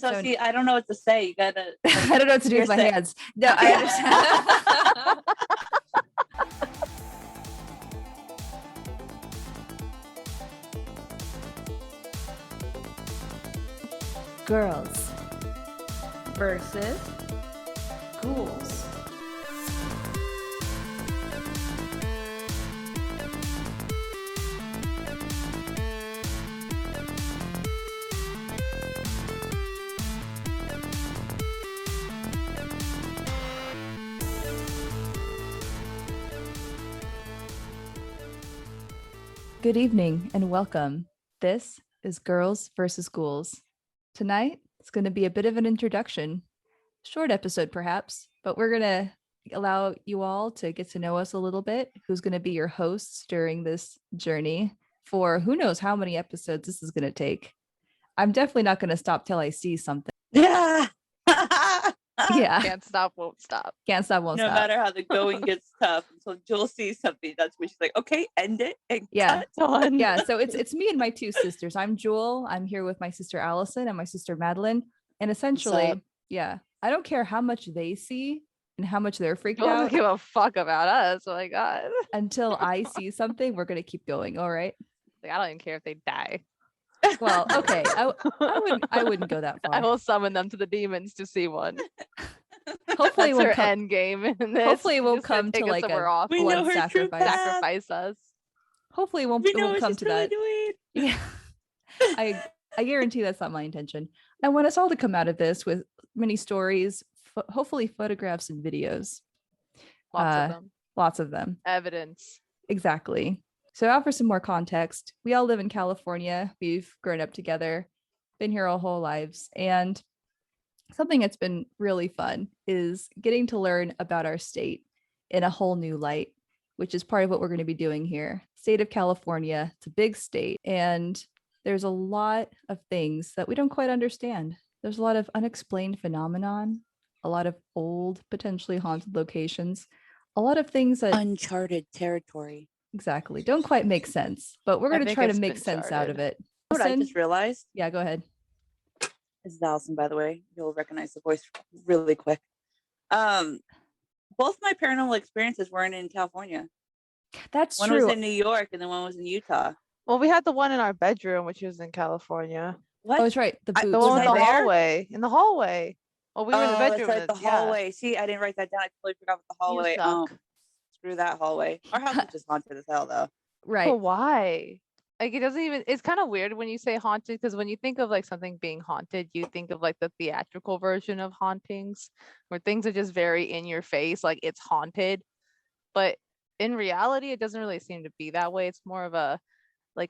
So see, I don't know what to say. You gotta. I don't know what to do with my hands. No, I understand. Girls versus ghouls. Good evening and welcome. This is Girls versus Ghouls. Tonight, it's going to be a bit of an introduction. Short episode, perhaps, but we're going to allow you all to get to know us a little bit. Who's going to be your hosts during this journey for who knows how many episodes this is going to take. I'm definitely not going to stop till I see something. Yeah. Yeah. Can't stop, won't stop. Can't stop, won't No stop. matter how the going gets tough, until Jewel sees something, that's when she's like, "Okay, end it." And Yeah. cut on. Yeah, so it's me and my two sisters. I'm Jewel. I'm here with my sister Allison and my sister Madeline. And essentially, yeah, I don't care how much they see and how much they're freaked Don't out. give a fuck about us. Oh my god. Until I see something, we're gonna keep going. All right. Like, I don't even care if they die. Well, okay. I wouldn't go that far. I will summon them to the demons to see one. Hopefully, it That's won't her come. end game. In this. Hopefully, it She's won't just gonna come to take us like somewhere a off. We know blood her true sacrifice. path. Sacrifice us. Hopefully, it won't We know what come she's to really that. doing. Yeah. I guarantee that's not my intention. I want us all to come out of this with many stories, hopefully photographs and videos. Lots of them. Lots of them. Evidence. Exactly. So out for some more context, we all live in California. We've grown up together, been here our whole lives. And something that's been really fun is getting to learn about our state in a whole new light, which is part of what we're going to be doing here. State of California, it's a big state. And there's a lot of things that we don't quite understand. There's a lot of unexplained phenomenon, a lot of old, potentially haunted locations, a lot of things that Uncharted territory. exactly don't quite make sense, but we're I going to think try to it's make been sense out of charted. it. What I Allison? just realized. Yeah, go ahead. This is Allison, by the way. You'll recognize the voice really quick. Both my paranormal experiences weren't in California. That's One true. was in New York and then one was in Utah. Well, we had the one in our bedroom, which was in California. What? Oh, that's right. The I- boots. The one Was in I the there? hallway. In the hallway. Well, we were in the bedroom. That's right, the yeah. hallway. See, I didn't write that down. I totally forgot about the hallway. You suck. Screw that hallway. Our house is just haunted as hell, though. Right. But why? Like, it doesn't even, it's kind of weird when you say haunted, because when you think of like something being haunted, you think of like the theatrical version of hauntings, where things are just very in your face, like it's haunted. But in reality, it doesn't really seem to be that way. It's more of a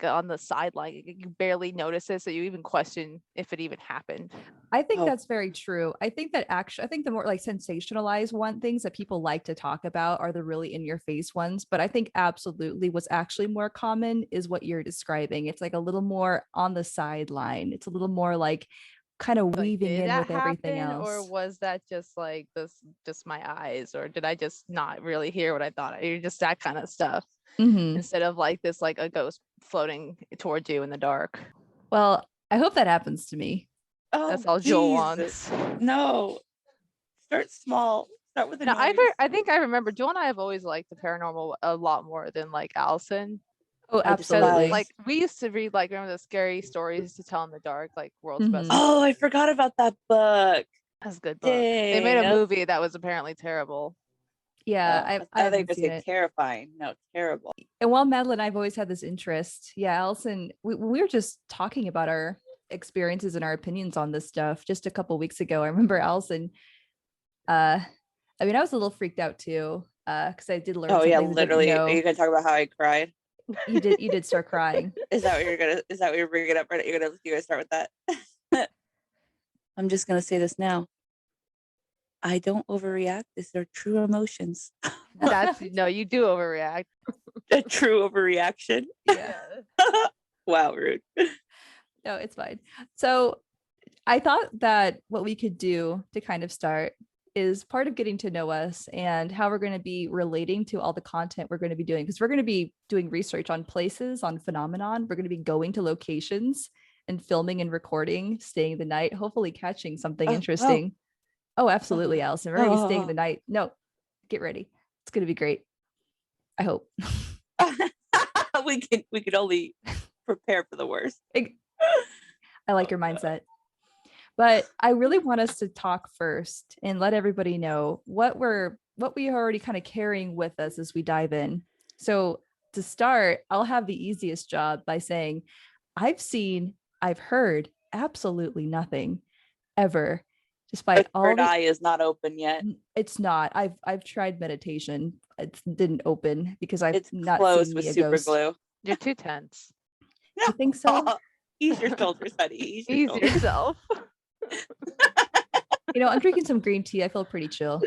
on the sideline. You barely notice it, so you even question if it even happened. I think Oh. that's very true. I think that actually, I think the more like sensationalized things that people like to talk about are the really in your face ones. But I think absolutely what's actually more common is what you're describing. It's like a little more on the sideline. It's a little more like kind of Like, weaving did in that with everything happen, else. or was that just like this, just my eyes, or did I just not really hear what I thought? You're just that kind of stuff. Mhm. Instead of like this, like a ghost floating towards you in the dark. Well, I hope that happens to me. Oh, That's all Joel Jesus. wants. No. Start small. Start with a Now, noise. I think I remember Joel and I have always liked the paranormal a lot more than like Allison. Oh, I absolutely. despise- Like, we used to read, like, remember the scary stories to tell in the dark, like World's Mhm. Best. Oh, I forgot about that book. That's a good book. They made Dang, a that's- movie that was apparently terrible. Yeah, I I think haven't it's seen it. terrifying. No, terrible. And while Madeline and I've always had this interest, yeah, Allison, we were just talking about our experiences and our opinions on this stuff just a couple weeks ago. I remember Allison, I mean, I was a little freaked out too, because I did learn. Oh yeah, something that I didn't literally. know. Are you gonna talk about how I cried? You did start crying. Is that what you're bringing up? Right? You're gonna start with that. I'm just gonna say this now. I don't overreact. These are true emotions. That's no, you do overreact. A true overreaction. Yeah. Wow, rude. No, it's fine. So I thought that what we could do to kind of start is part of getting to know us and how we're going to be relating to all the content we're going to be doing, because we're going to be doing research on places, on phenomenon. We're going to be going to locations. and filming and recording, staying the night, hopefully catching something Oh, interesting. Oh, absolutely, Allison. We're going to be staying the oh. night. No, get ready. It's going to be great. I hope. we could only prepare for the worst. I like your mindset. But I really want us to talk first and let everybody know what we are already kind of carrying with us as we dive in. So to start, I'll have the easiest job by saying I've heard absolutely nothing ever, despite The third eye is not open yet. It's not. I've tried meditation. It didn't open because It's not closed seen with me a super ghost. glue. You're too tense. You think so? Ease your shoulders, honey. Ease your Ease shoulders. yourself. I'm drinking some green tea. I feel pretty chill.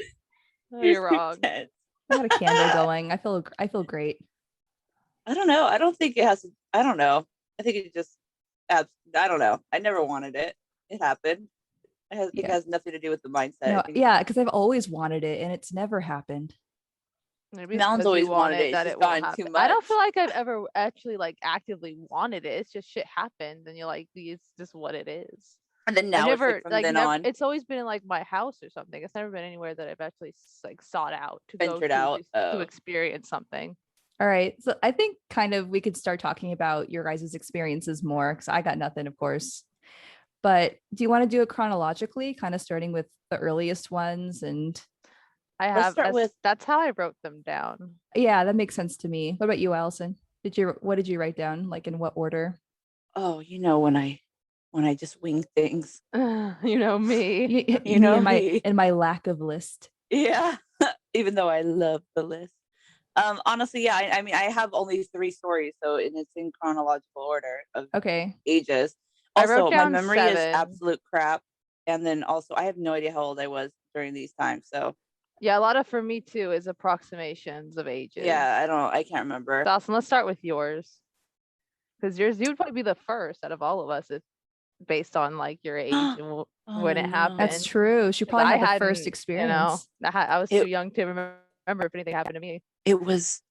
You're wrong. tense. I got a candle going. I feel great. I don't know. I don't think it has. I don't know. I think it just. I don't know. I never wanted it. It happened. It has nothing to do with the mindset. No, yeah, because I've always wanted it and it's never happened. Maybe Mel's it's always you want wanted it. that She's it won't gotten too happen. I don't much. feel like I've ever actually like actively wanted it. It's just shit happened, and you're like, it's just what it is. And then now I've never it's like from then on. It's always been in like my house or something. It's never been anywhere that I've actually like sought out to Ventured go out. to experience something. All right. So I think kind of we could start talking about your guys' experiences more because I got nothing, of course. But do you want to do it chronologically, kind of starting with the earliest ones? And that's how I wrote them down. Yeah, that makes sense to me. What about you, Allison? What did you write down? Like in what order? Oh, when I just wing things. You know me. You know me and my lack of list. Yeah. Even though I love the list. Honestly, yeah, I mean I have only 3 stories, so it's in chronological order of ages. Also, my memory 7. is absolute crap. And then also I have no idea how old I was during these times. So yeah, a lot of for me too is approximations of ages. Yeah, I can't remember. Dawson, let's start with yours. Because you would probably be the first out of all of us if based on like your age and when it happened. That's true. She probably had the first experience. I was too young to remember if anything happened to me. It was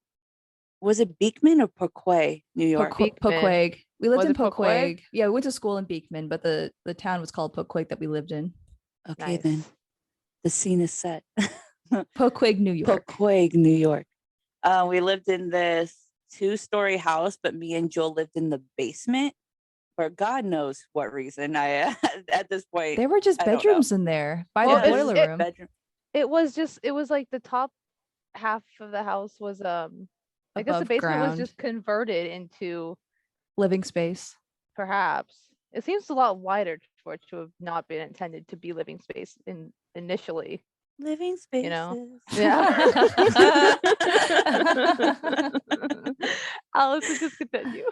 it Beekman or Poquay, New York? Poquay. We lived in Poquay. Poquay? Yeah, we went to school in Beekman, but the town was called Poquay that we lived in. Okay, then the scene is set. Poquay, New York. Poquay, New York. We lived in this 2-story house, but me and Joel lived in the basement for God knows what reason. I at this point there were just bedrooms in there by the boiler room. It was like the top half of the house was I guess the basement was just converted into living space. Perhaps it seems a lot wider for it to have not been intended to be living space initially. Living spaces. You know? Yeah. Allison, just continue.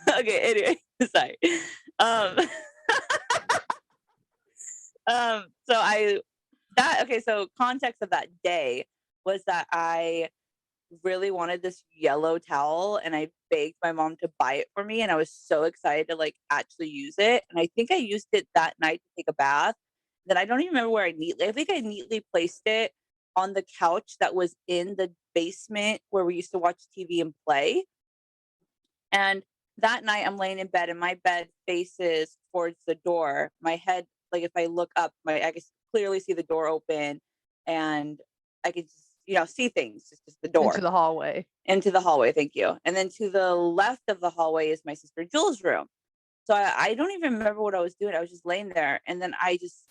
Okay, anyway, sorry. So context of that day was that I really wanted this yellow towel and I begged my mom to buy it for me, and I was so excited to like actually use it. And I think I used it that night to take a bath. Then I don't even remember where I neatly placed it on the couch that was in the basement where we used to watch TV and play. And that night I'm laying in bed and my bed faces towards the door. My head, like if I look up, I can clearly see the door open and I could just, see things. It's just the door. Into the hallway. Thank you. And then to the left of the hallway is my sister Jewel's room. So I don't even remember what I was doing. I was just laying there. And then I just,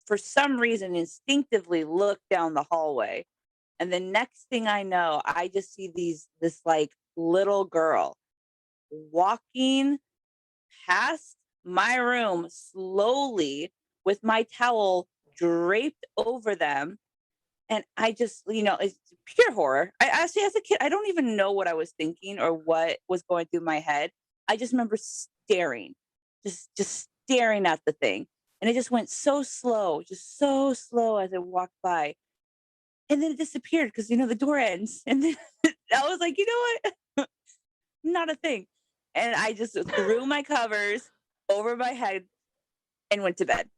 for some reason, instinctively looked down the hallway. And the next thing I know, I just see this like little girl walking past my room slowly with my towel draped over them. And I just, it's pure horror. I actually, as a kid, I don't even know what I was thinking or what was going through my head. I just remember staring, just staring at the thing. And it just went so slow as it walked by. And then it disappeared because, the door ends. And then I was like, you know what? Not a thing. And I just threw my covers over my head and went to bed.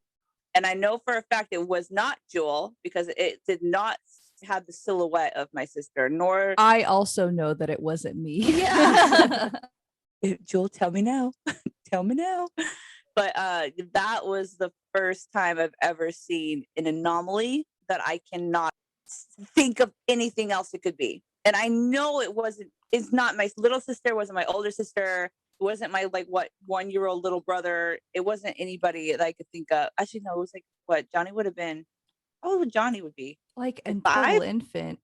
And I know for a fact it was not Jewel because it did not have the silhouette of my sister, nor... I also know that it wasn't me. Yeah. Jewel, tell me now. tell me now. But that was the first time I've ever seen an anomaly that I cannot think of anything else it could be. And I know it's not my little sister, wasn't my older sister, it wasn't my 1-year-old little brother. It wasn't anybody that I could think of. Actually, no, it was what Johnny would have been. How old would Johnny would be? Like a 5? total infant.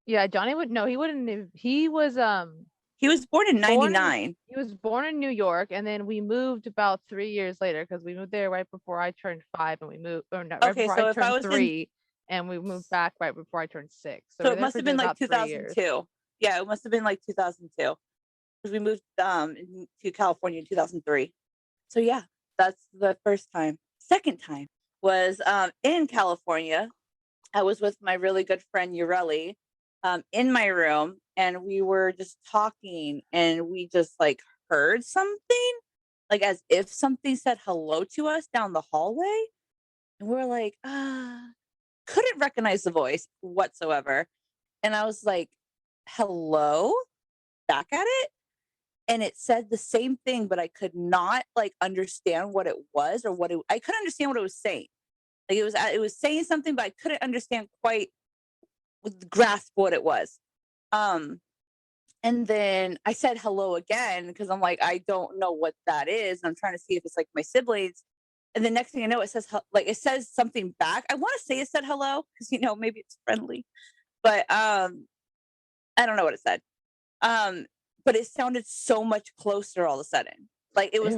Yeah, Johnny would no, he wouldn't have, he was born in 99. He was born in New York, and then we moved about 3 years later because we moved there right before I turned 5, and we moved right before I turned 3, and we moved back right before I turned 6. So it must have been 2002. Yeah, it must have been 2002 because we moved to California in 2003. So yeah, that's the first time. Second time was in California. I was with my really good friend Ureli in my room, and we were just talking, and we just heard something, as if something said hello to us down the hallway, and we're like, couldn't recognize the voice whatsoever, and I was like, hello, back at it, and it said the same thing, but I could not understand what it was or I couldn't understand what it was saying. It was saying something, but I couldn't understand quite grasp what it was. And then I said hello again because I'm like, I don't know what that is. I'm trying to see if it's my siblings. And the next thing I know, it says something back. I want to say it said hello because maybe it's friendly, but I don't know what it said. But it sounded so much closer all of a sudden. It was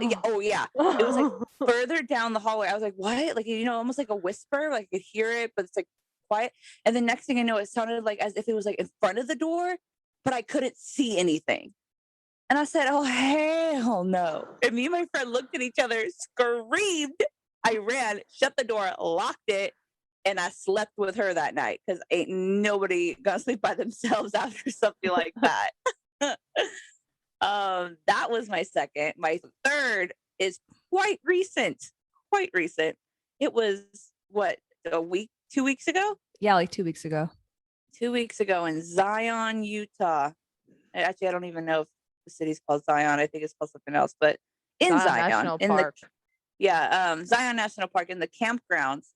yeah, oh yeah, it was further down the hallway. I was like, what? Almost like a whisper. I could hear it, but it's quiet. And the next thing I know, it sounded as if it was in front of the door, but I couldn't see anything. And I said, oh hell no. And me and my friend looked at each other, screamed. I ran, shut the door, locked it, and I slept with her that night because ain't nobody gonna sleep by themselves after something like that. That was my second. My third is quite recent. It was what, 2 weeks ago? Yeah, 2 weeks ago. 2 weeks ago in Zion, Utah. Actually, I don't even know if the city's called Zion. I think it's called something else, but in Zion National Park. Zion National Park in the campgrounds.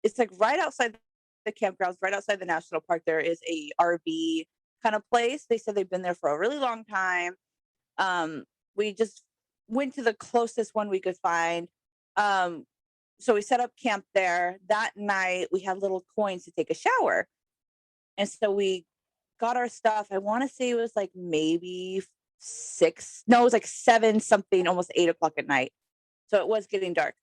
It's right outside the campgrounds, right outside the national park. There is a RV kind of place. They said they've been there for a really long time. We just went to the closest one we could find. So we set up camp there. That night we had little coins to take a shower. And so we got our stuff. I want to say it was maybe 6. No, it was 7 something, almost 8 o'clock at night. So it was getting dark.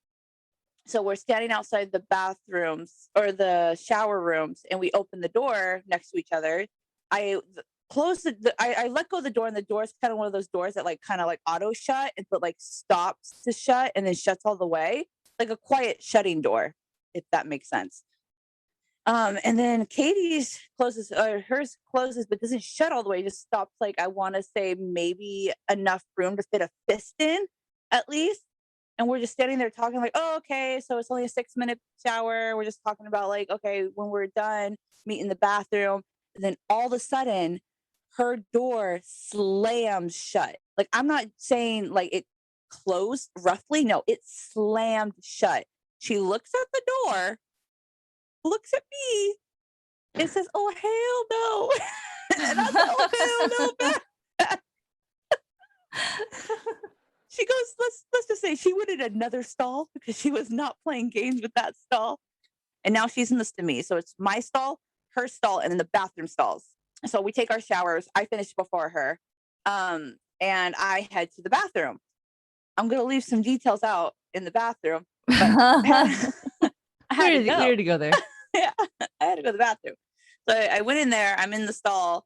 So we're standing outside the bathrooms or the shower rooms, and we open the door next to each other. I closed I let go of the door, and the door is kind of one of those doors that kind of auto shut, but stops to shut and then shuts all the way, like a quiet shutting door, if that makes sense. And then Katie's closes, or hers closes, but doesn't shut all the way. Just stops I want to say maybe enough room to fit a fist in, at least. And we're just standing there talking oh, okay, so it's only a 6-minute shower. We're just talking about okay, when we're done, meet in the bathroom. And then all of a sudden, her door slams shut. I'm not saying it closed roughly. No, it slammed shut. She looks at the door, looks at me, and says, oh, hell no. And I said, oh, hell no. She goes, let's just say she went in another stall because she was not playing games with that stall. And now she's in this to me. So it's my stall, her stall, and then the bathroom stalls. So we take our showers. I finish before her. And I head to the bathroom. I'm going to leave some details out in the bathroom. But I had to go there. Yeah, I had to go to the bathroom. So I went in there. I'm in the stall.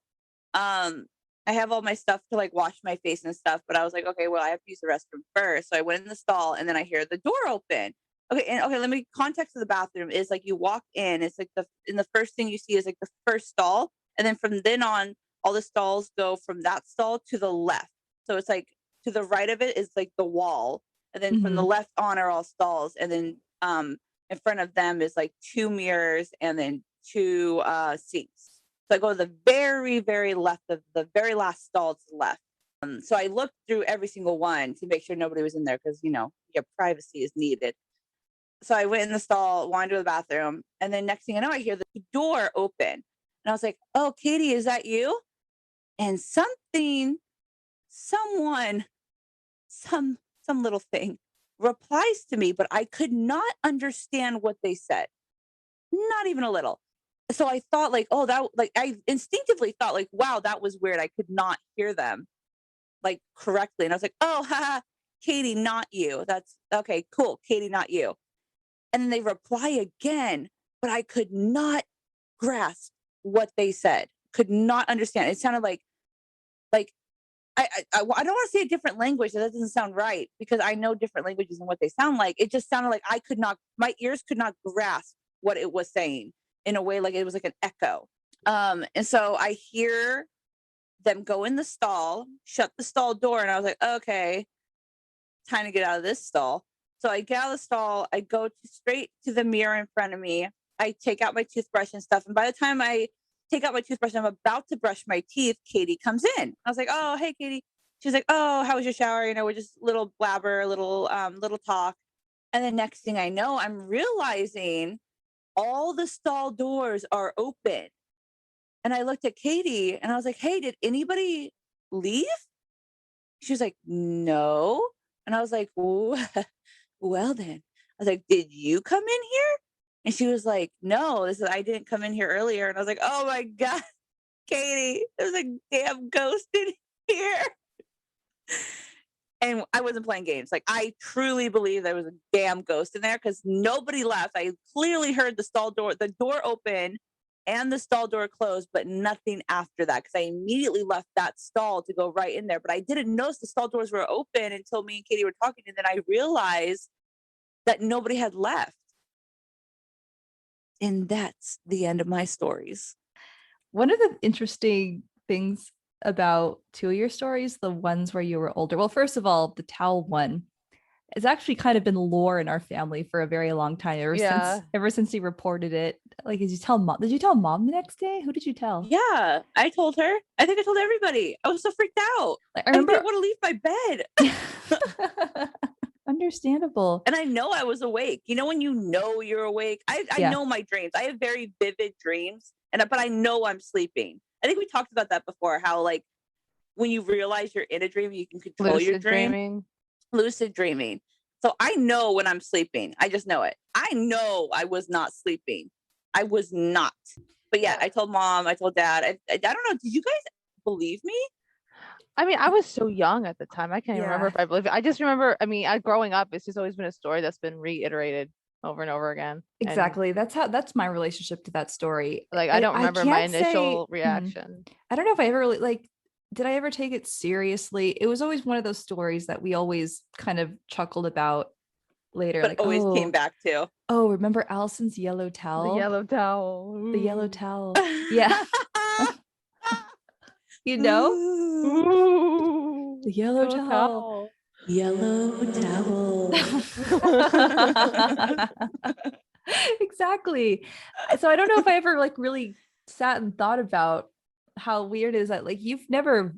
I have all my stuff to wash my face and stuff, but I was like, okay, well, I have to use the restroom first. So I went in the stall, and then I hear the door open. Okay, let me context of the bathroom is you walk in, it's the first thing you see is the first stall, and then from then on, all the stalls go from that stall to the left. So it's to the right of it is the wall, and then from the left on are all stalls, and then in front of them is 2 mirrors and then 2 sinks. So I go to the very, very left of the very last stall to the left. So I looked through every single one to make sure nobody was in there because, your privacy is needed. So I went in the stall, wanted to go to the bathroom. And then next thing I know, I hear the door open. And I was like, oh, Katie, is that you? And some little thing replies to me, but I could not understand what they said. Not even a little. So I thought I instinctively thought wow, that was weird. I could not hear them correctly. And I was like, oh, haha, Katie, not you. That's okay. Cool. Katie, not you. And then they reply again, but I could not grasp what they said. Could not understand. It sounded like I don't want to say a different language. That doesn't sound right because I know different languages and what they sound like. It just sounded like my ears could not grasp what it was saying in a way like it was like an echo. And so I hear them go in the stall, shut the stall door, and I was like, okay, time to get out of this stall. So I get out of the stall, I go straight to the mirror in front of me. I take out my toothbrush and stuff. And by the time I take out my toothbrush, I'm about to brush my teeth, Katie comes in. I was like, oh, hey, Katie. She's like, oh, how was your shower? We're just little blabber, little talk. And the next thing I know, I'm realizing all the stall doors are open. And I looked at Katie and I was like, hey, did anybody leave? She was like, no. And I was like, well then. I was like, did you come in here? And she was like, no, I didn't come in here earlier. And I was like, oh my God, Katie, there's a damn ghost in here. And I wasn't playing games. I truly believe there was a damn ghost in there because nobody left. I clearly heard the door open and the stall door closed, but nothing after that because I immediately left that stall to go right in there. But I didn't notice the stall doors were open until me and Katie were talking. And then I realized that nobody had left. And that's the end of my stories. One of the interesting things about two of your stories, the ones where you were older. Well, first of all, the towel one has actually kind of been lore in our family for a very long time. Ever since you reported it. Did you tell mom? Did you tell mom the next day? Who did you tell? Yeah, I told her. I think I told everybody. I was so freaked out. I didn't want to leave my bed. Understandable. And I know I was awake. When you know you're awake. I know my dreams. I have very vivid dreams, but I know I'm sleeping. I think we talked about that before. How when you realize you're in a dream, you can control your dream. Lucid dreaming. So I know when I'm sleeping. I just know it. I know I was not sleeping. I was not. But yeah, I told mom. I told dad. I don't know. Did you guys believe me? I mean, I was so young at the time. I can't even remember if I believe it. I just remember, growing up, it's just always been a story that's been reiterated over and over again. Exactly. And that's my relationship to that story. I don't remember my initial reaction. I don't know if I ever really did I ever take it seriously? It was always one of those stories that we always kind of chuckled about later. But always came back to. Oh, remember Allison's yellow towel? The yellow towel. Ooh. The yellow towel. Yeah. Ooh. The yellow towel. Yellow towel. Exactly. So I don't know if I ever really sat and thought about how weird is that you've never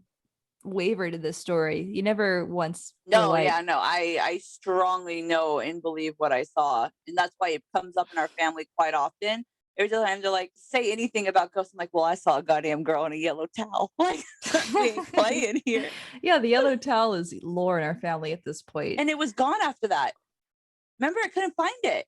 wavered in this story. You never once. I strongly know and believe what I saw, and that's why it comes up in our family quite often. Every time they're say anything about ghosts, I'm like, well, I saw a goddamn girl in a yellow towel. Being playing here. Yeah, the yellow towel is lore in our family at this point. And it was gone after that. Remember, I couldn't find it.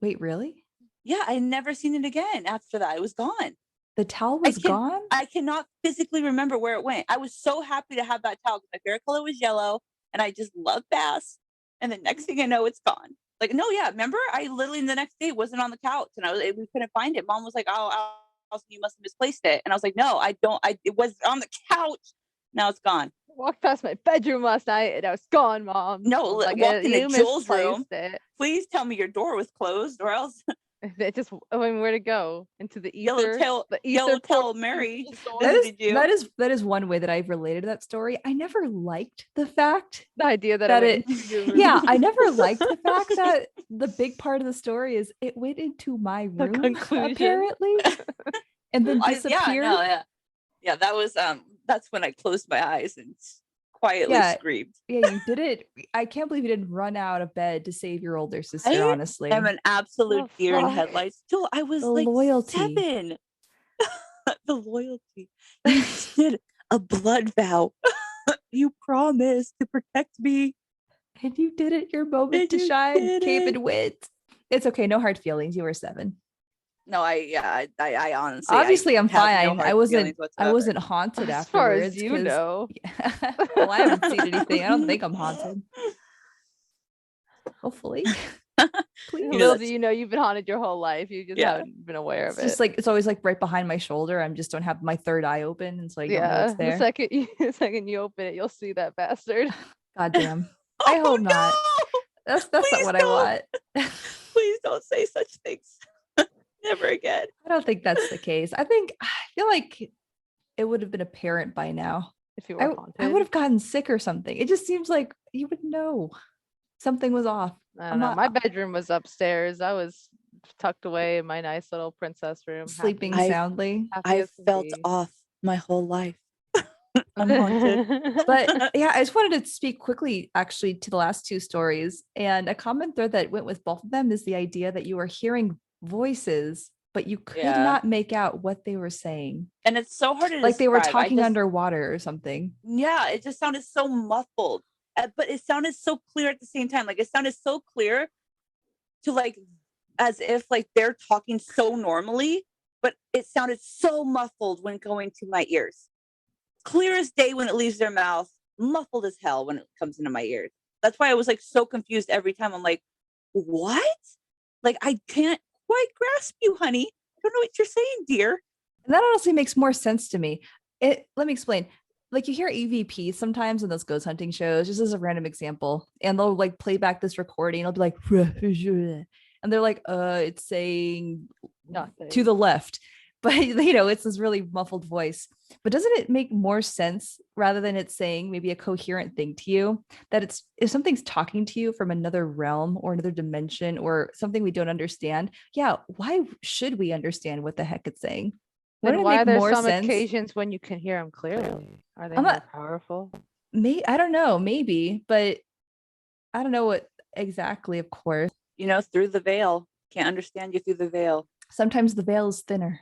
Wait, really? Yeah, I never seen it again after that. It was gone. The towel was gone? I cannot physically remember where it went. I was so happy to have that towel because my favorite color was yellow and I just love baths. And the next thing I know, it's gone. Remember? I literally the next day wasn't on the couch and we couldn't find it. Mom was like, oh, you must have misplaced it. And I was like, no, I don't. It was on the couch. Now it's gone. I walked past my bedroom last night and I was gone, Mom. No, walked into Jewel's room. Please tell me your door was closed or else. It just, where to go? Into the ether? Yellow tail Mary. That is one way that I've related to that story. I never liked the idea that I never liked the fact that the big part of the story is it went into my room apparently, and then disappeared. Yeah, that was that's when I closed my eyes and quietly screamed. Yeah, you did it. I can't believe you didn't run out of bed to save your older sister, I honestly. am an absolute Oh, deer in fuck. headlights. Joel, I was The like loyalty. 7. The loyalty. You just did a blood vow. You promised to protect me. And you did it, your moment And to you shine, did came it. and went. It's okay, no hard feelings. You were 7. No, I honestly, Obviously, I'm have fine. no hard I wasn't feelings whatsoever. haunted As far afterwards. as you know. Yeah. Well, I haven't seen anything. I don't think I'm haunted. Hopefully. Please. You know Little that's- do you know, you've been haunted your whole life. You just haven't been aware It's of it. just like it's always like right behind my shoulder. I just don't have my third eye open, and so I don't know what's there. The second you open it, you'll see that bastard. God damn. I hope not. That's not Please what don't. I want. Please don't say such things. Never again. I don't think that's the case. I feel like it would have been apparent by now. If you were haunted. I would have gotten sick or something. It just seems like you would know something was off. I don't know. My bedroom was upstairs. I was tucked away in my nice little princess room, Sleeping happy- soundly. happy I as can felt be. off my whole life. I'm haunted. But yeah, I just wanted to speak quickly actually to the last 2 stories. And a common thread that went with both of them is the idea that you were hearing voices, but you could not make out what they were saying. And it's so hard to like they were describe. talking underwater or something. Yeah, it just sounded so muffled. But it sounded so clear at the same time. Like it sounded so clear to like as if like they're talking so normally, but it sounded so muffled when going to my ears. Clear as day when it leaves their mouth, muffled as hell when it comes into my ears. That's why I was like so confused every time. I'm like, what? Like I can't quite grasp you, honey. I don't know what you're saying, dear. And that honestly makes more sense to me. Let me explain. Like you hear EVP sometimes in those ghost hunting shows, just as a random example, and they'll like play back this recording. It'll be like, and they're like, it's saying Nothing. to the left. But you know, it's this really muffled voice. But doesn't it make more sense rather than it saying maybe a coherent thing to you that it's if something's talking to you from another realm or another dimension or something we don't understand? Yeah, why should we understand what the heck it's saying? Then why are there some sense? occasions when you can hear them clearly? Are they more powerful? I don't know, maybe, but I don't know what exactly, of course. You know, through the veil. Can't understand you through the veil. Sometimes the veil is thinner.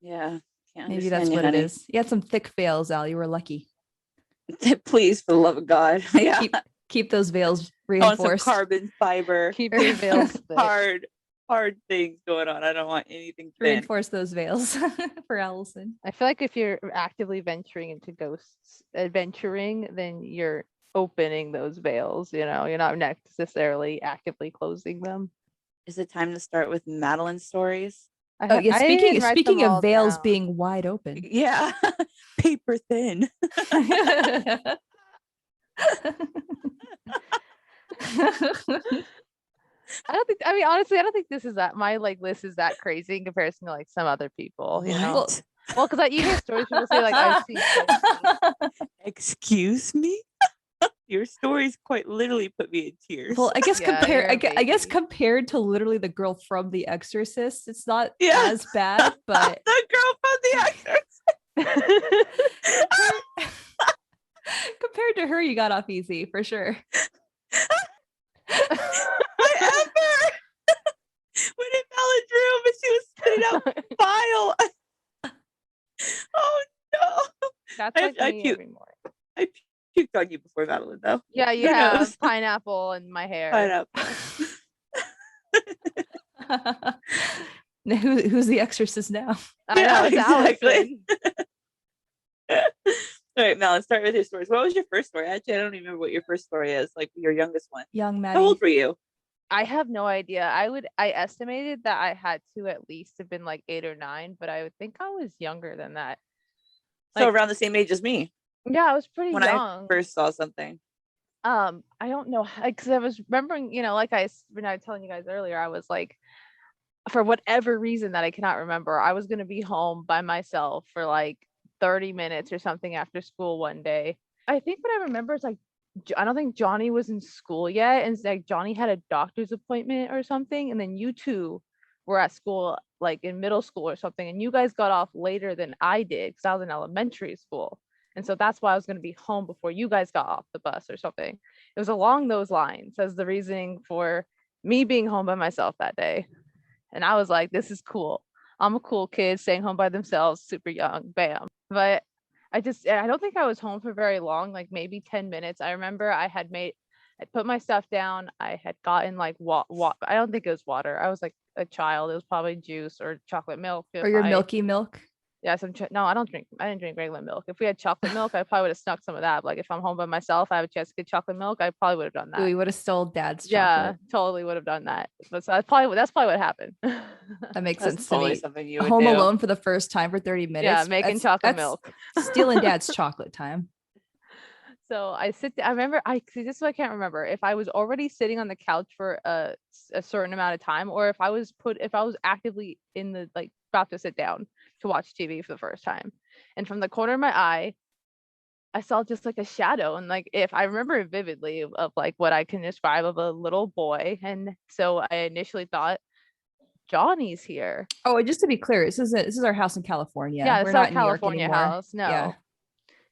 Yeah. Can't Maybe that's you, what honey. it is. You had some thick veils, Al. You were lucky. Please, for the love of God. Yeah. Keep those veils On reinforced. some carbon fiber. Keep your veils thick. hard things going on. I don't want anything thin. Reinforce those veils for Allison. I feel like if you're actively venturing into ghosts adventuring, then you're opening those veils. You know, you're not necessarily actively closing them. Is it time to start with Madeline's stories? Oh yeah, speaking of veils being wide open. Yeah. Paper thin. Honestly, I don't think this is that my like list is that crazy in comparison to like some other people, you know. Well, because you hear stories people say like I've seen Excuse me? Your stories quite literally put me in tears. Well, I guess I guess compared to literally the girl from The Exorcist, it's not as bad, but the girl from The Exorcist. Compared to her, you got off easy for sure. Whatever. When in Valid room and she was spitting out bile. Oh no. That's like me every morning. I puked on you before Madeline, though. Yeah, you have pineapple in my hair. Pineapple. Who's the exorcist now? I know, it's exactly. All right, Madeline, start with your stories. What was your first story? Actually, I don't even remember what your first story is. Like your youngest one. Young Maddie. How old were you? I have no idea. I estimated that I had to at least have been like 8 or 9, but I would think I was younger than that. So around the same age as me. Yeah, I was pretty young. When I first saw something. I don't know, because I was remembering, you know, like when I was telling you guys earlier, I was like, for whatever reason that I cannot remember, I was going to be home by myself for like 30 minutes or something after school one day. I think what I remember is like, I don't think Johnny was in school yet, and it's like Johnny had a doctor's appointment or something, and then you two were at school like in middle school or something, and you guys got off later than I did because I was in elementary school. And so that's why I was going to be home before you guys got off the bus or something. It was along those lines as the reasoning for me being home by myself that day. And I was like, this is cool. I'm a cool kid staying home by themselves, super young, bam. But I don't think I was home for very long, like maybe 10 minutes. I remember I put my stuff down. I had gotten like I don't think it was water. I was like a child. It was probably juice or chocolate milk. Or your milky milk. Yeah, no, I didn't drink regular milk. If we had chocolate milk, I probably would have snuck some of that. Like if I'm home by myself, I have a chance to get chocolate milk, I probably would have done that. We would have stole dad's yeah, chocolate. totally would have done that. But so that's probably what happened. That makes That's sense totally to me. something you would Home do. alone for the first time for 30 minutes. Yeah, making chocolate milk. Stealing dad's chocolate time. So I remember this is what I can't remember, if I was already sitting on the couch for a certain amount of time, or if I was actively in the like about to sit down to watch TV for the first time. And from the corner of my eye, I saw just like a shadow, and like if I remember it vividly of like what I can describe of a little boy. And so I initially thought, Johnny's here. Oh, just to be clear, this is our house in California. Yeah, We're it's not our in New York California anymore. house. No. Yeah.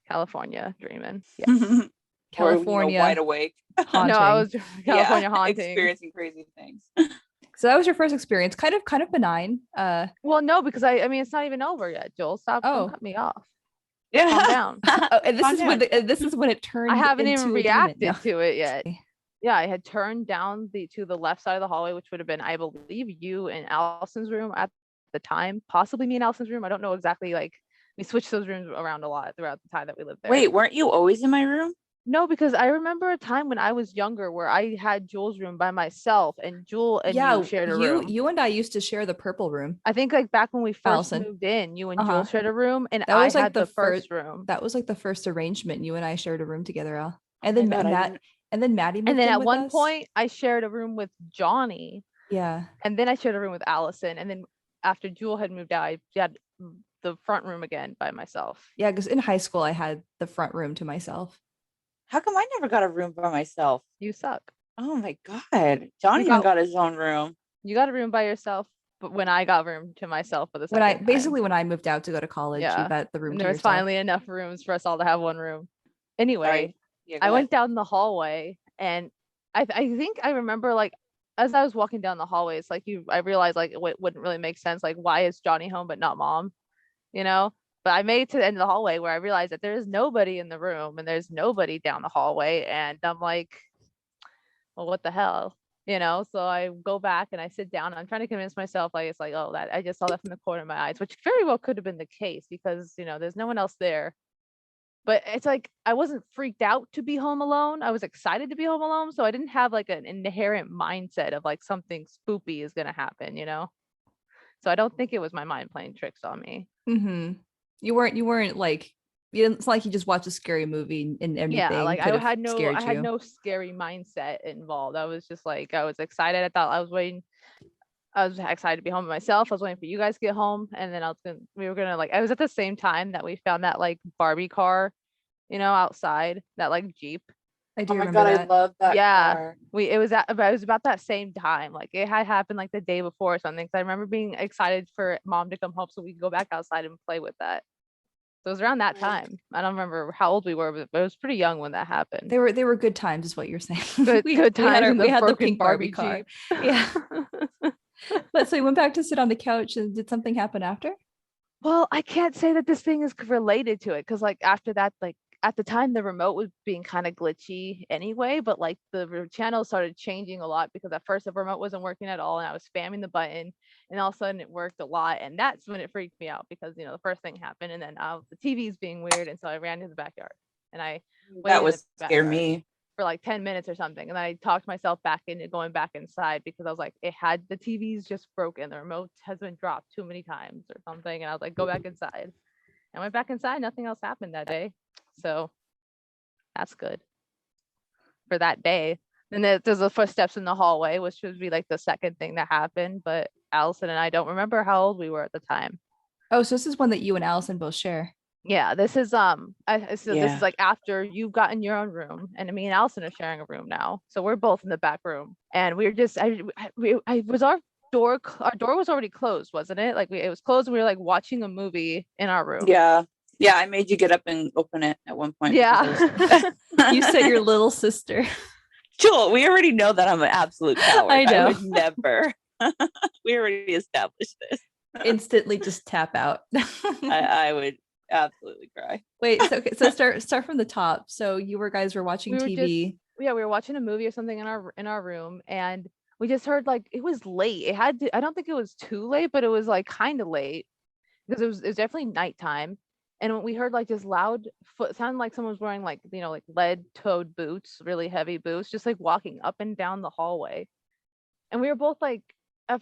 California dreaming. Yes. California, California wide awake. haunting. No, I was California haunting. Experiencing crazy things. So that was your first experience, kind of benign. Well, no, because I mean it's not even over yet. Joel, don't cut me off. Yeah. Calm down. Oh, and Calm this is when it turned. I haven't into even a reacted demon. to it yet. Yeah, I had turned down to the left side of the hallway, which would have been, I believe, you and Allison's room at the time, possibly me and Allison's room. I don't know exactly. Like we switched those rooms around a lot throughout the time that we lived there. Wait, weren't you always in my room? No, because I remember a time when I was younger where I had Jules' room by myself, and Jewel and you shared a room. You and I used to share the purple room. I think like back when we first Allison. moved in, you and Jewel shared a room, and That was I like had the the first room. That was like the first arrangement. You and I shared a room together, Al. And Oh then my God, Maddie moved And then in at with one us. point, I shared a room with Johnny. Yeah. And then I shared a room with Allison. And then after Jewel had moved out, I had the front room again by myself. Yeah, because in high school I had the front room to myself. How come I never got a room by myself? You suck. Oh my God. Johnny You even got his own room. You got a room by yourself, but when I got room to myself for the second time. When I moved out to go to college, you got the room And to there was yourself. finally enough rooms for us all to have one room. Anyway, Sorry. Yeah, go I ahead. went down the hallway, and I think I remember, like, as I was walking down the hallway, it's like I realized like it wouldn't really make sense. Like, why is Johnny home but not mom? You know? But I made it to the end of the hallway where I realized that there is nobody in the room and there's nobody down the hallway. And I'm like, well, what the hell? You know? So I go back and I sit down. And I'm trying to convince myself, like, it's like, oh, that I just saw that from the corner of my eyes, which very well could have been the case because, you know, there's no one else there. But it's like I wasn't freaked out to be home alone. I was excited to be home alone. So I didn't have like an inherent mindset of like something spoopy is going to happen, you know? So I don't think it was my mind playing tricks on me. Mm-hmm. You weren't like, it's like you just watched a scary movie and everything. Yeah, like I had no scary mindset involved. I was just like, I was excited. I was excited to be home by myself. I was waiting for you guys to get home. And then we were gonna like, I was at the same time that we found that like Barbie car, you know, outside, that like Jeep. I do Oh my remember God, that. I love that. Yeah. car. It was about that same time. Like it had happened like the day before or something. So I remember being excited for mom to come home so we could go back outside and play with that. So it was around that time. I don't remember how old we were, but it was pretty young when that happened. They were good times, is what you're saying. Good times. We had the broken pink Barbie car. Jeep. Yeah. But so you went back to sit on the couch, and did something happen after? Well, I can't say that this thing is related to it because like after that, like at the time the remote was being kind of glitchy anyway, but like the channel started changing a lot because at first the remote wasn't working at all and I was spamming the button and all of a sudden it worked a lot, and that's when it freaked me out because, you know, the first thing happened and then the TV's being weird, and so I ran to the backyard and I That was scare me. for like 10 minutes or something, and I talked myself back into going back inside because I was like, the TV's just broken, the remote has been dropped too many times or something, and I was like, go back inside. I went back inside, nothing else happened that day, so that's good for that day. And then there's the footsteps in the hallway, which would be like the second thing that happened, but Allison and I don't remember how old we were at the time. Oh, so this is one that you and Allison both share. Yeah, this is this is like after you've gotten your own room, and me and Allison are sharing a room now, so we're both in the back room, and we're just our door was already closed, wasn't it? Like it was closed, and we were like watching a movie in our room. Yeah. Yeah, I made you get up and open it at one point. Yeah. You said your little sister. Jewel, we already know that I'm an absolute coward. I know. I would never. We already established this. Instantly just tap out. I would absolutely cry. Wait, so start from the top. So you guys were watching We were TV. we were watching a movie or something in our room, and we just heard like it was late. It had to, I don't think it was too late, but it was like kind of late because it was definitely nighttime. And we heard like this loud foot sounded like someone was wearing like like lead-toed boots, really heavy boots, just like walking up and down the hallway. And we were both like,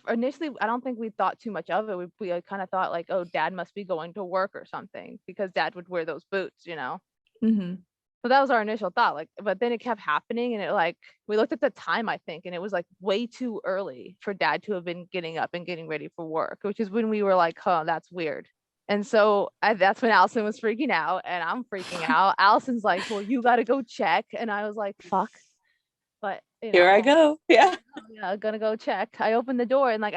initially, I don't think we thought too much of it. We kind of thought like, oh, Dad must be going to work or something because Dad would wear those boots, Mm-hmm. So that was our initial thought. Like, but then it kept happening, and it like we looked at the time, I think, and it was like way too early for Dad to have been getting up and getting ready for work, which is when we were like, huh, that's weird. And so that's when Allison was freaking out, and I'm freaking out. Allison's like, well, you got to go check. And I was like, fuck. But here I go. Yeah. Yeah, gonna go check. I opened the door, and like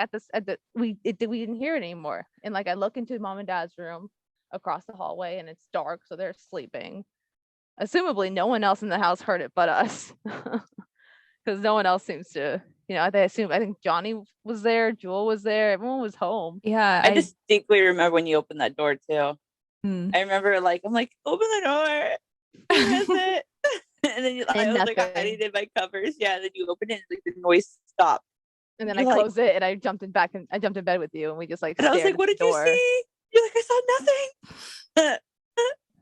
we didn't hear it anymore. And like I look into Mom and Dad's room across the hallway, and it's dark, so they're sleeping. Assumably, no one else in the house heard it but us, because no one else seems to. I think Johnny was there, Jewel was there, everyone was home. Yeah, I distinctly remember when you opened that door too. Hmm. I remember I'm like, open the door. Who is it? And then I was like hiding in my covers. Yeah, and then you open it, and like the noise stopped. And then I closed it, and I jumped in bed with you, and we just like. And I was like, "What did you see?" You're like, "I saw nothing."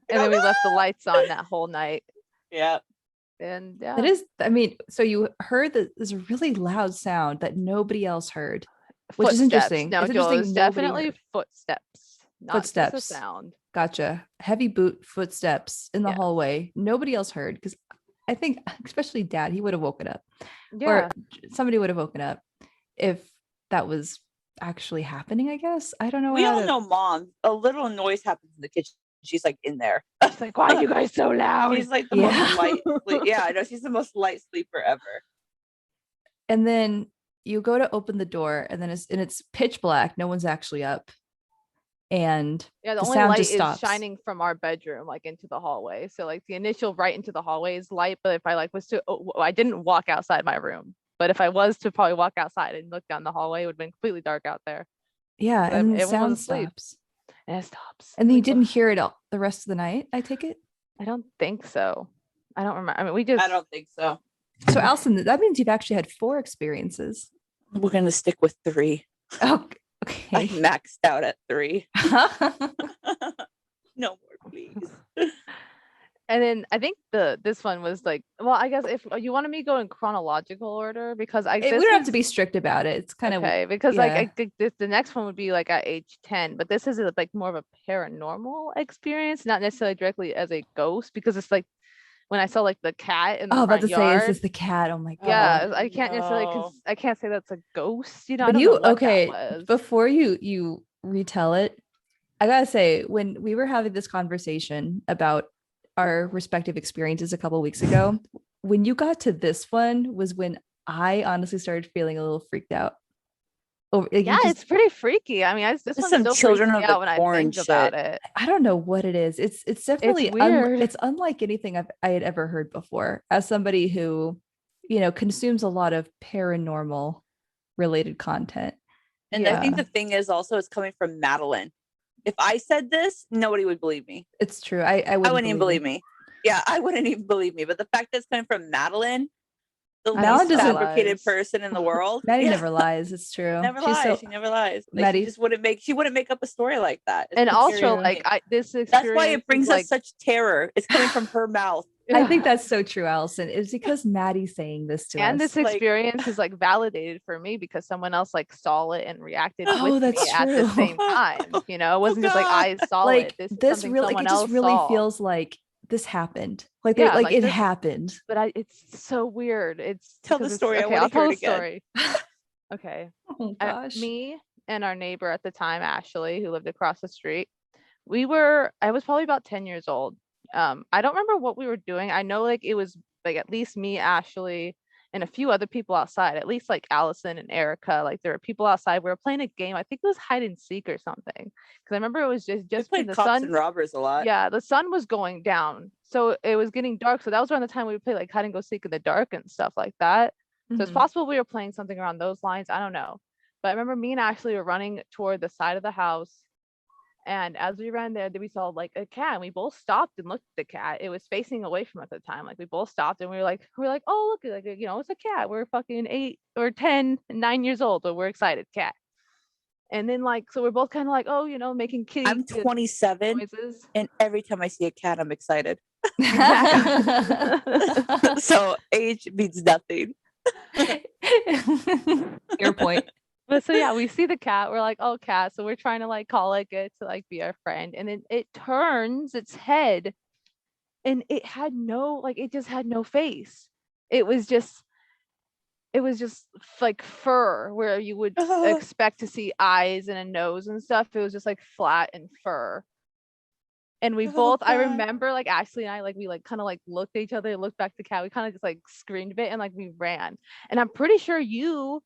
And then we left the lights on that whole night. Yeah. And yeah, that is. I mean, so you heard that there's a really loud sound that nobody else heard, which is interesting. No, it's Joel, interesting. it was definitely footsteps. Not just a sound. Gotcha. Heavy boot footsteps in the hallway. Nobody else heard, because I think, especially Dad, he would have woken up, or somebody would have woken up if that was actually happening. I guess I don't know. We all know Mom. A little noise happens in the kitchen. She's like in there. It's like, why are you guys so loud? She's like the most light. Yeah, I know. She's the most light sleeper ever. And then you go to open the door, and then it's pitch black. No one's actually up. And the only light is shining from our bedroom like into the hallway. So like the initial right into the hallway is light, but if I I didn't walk outside my room, but if I was to probably walk outside and look down the hallway, it would have been completely dark out there. Yeah, and the sound stops. And it stops. And then you didn't hear it all the rest of the night, I take it? I don't think so. I don't remember. I mean, I don't think so. So Allison, that means you've actually had 4 experiences. We're gonna stick with 3. Oh, okay. I maxed out at 3. No more, please. And then I think this one was like, well, I guess if you wanted me to go in chronological order, because we don't have to be strict about it. It's kind of okay, because like I think the next one would be like at age 10, but this is like more of a paranormal experience, not necessarily directly as a ghost, because it's like when I saw like the cat in the front yard. Say, is this the cat? Oh my god. Yeah, I can't necessarily, because I can't say that's a ghost. But I don't know what that was. Before you retell it, I gotta say, when we were having this conversation about our respective experiences a couple of weeks ago, when you got to this one was when I honestly started feeling a little freaked out. It's pretty freaky. I mean, this one's still children of the when I think about it. I don't know what it is. It's definitely weird. It's unlike anything I had ever heard before. As somebody who, consumes a lot of paranormal related content. And I think the thing is also it's coming from Madeline. If I said this, nobody would believe me. It's true. I wouldn't even believe me. Yeah, I wouldn't even believe me. But the fact that it's coming from Madeline, the least fabricated person in the world. Maddie never lies. It's true. She never lies. Like, Maddie she wouldn't make up a story like that. And also, like this experience, that's why it brings us such terror. It's coming from her mouth. I think that's so true, Allison. It's because Maddie's saying this to us. And this experience is like validated for me because someone else like saw it and reacted with me at the same time. It wasn't just like I saw it. This really feels like this happened. Like it happened. But it's so weird. Tell the story. Okay, I'll tell the story. Okay. Oh gosh. Me and our neighbor at the time, Ashley, who lived across the street, I was probably about 10 years old. I don't remember what we were doing. I know like it was like at least me, Ashley, and a few other people outside, at least like Allison and Erica. Like there were people outside. We were playing a game. I think it was hide and seek or something. Because I remember it was just We when played the cops sun. and robbers a lot. Yeah, the sun was going down, so it was getting dark. So that was around the time we would play like hide and go seek in the dark and stuff like that. So it's Mhm. possible we were playing something around those lines. I don't know. But I remember me and Ashley were running toward the side of the house. And as we ran there, we saw like a cat, and we both stopped and looked at the cat. It was facing away from us at the time. Like we both stopped and we were like, oh look, like it's a cat. We're fucking 8 or 10, 9 years old, but we're excited, cat. And then like so we're both kind of like, oh, making kitty I'm 27, noises. and every time I see a cat, I'm excited. Exactly. So age means nothing. Your point. But so yeah, we see the cat. We're like, oh, cat. So we're trying to like call it good to like be our friend. And then it turns its head, and it just had no face. It was just like fur, where you would expect to see eyes and a nose and stuff. It was just like flat and fur. And we both, I remember like Ashley and I, like we like kind of like looked at each other, looked back at the cat. We kind of just like screamed a bit and like we ran. And I'm pretty sure you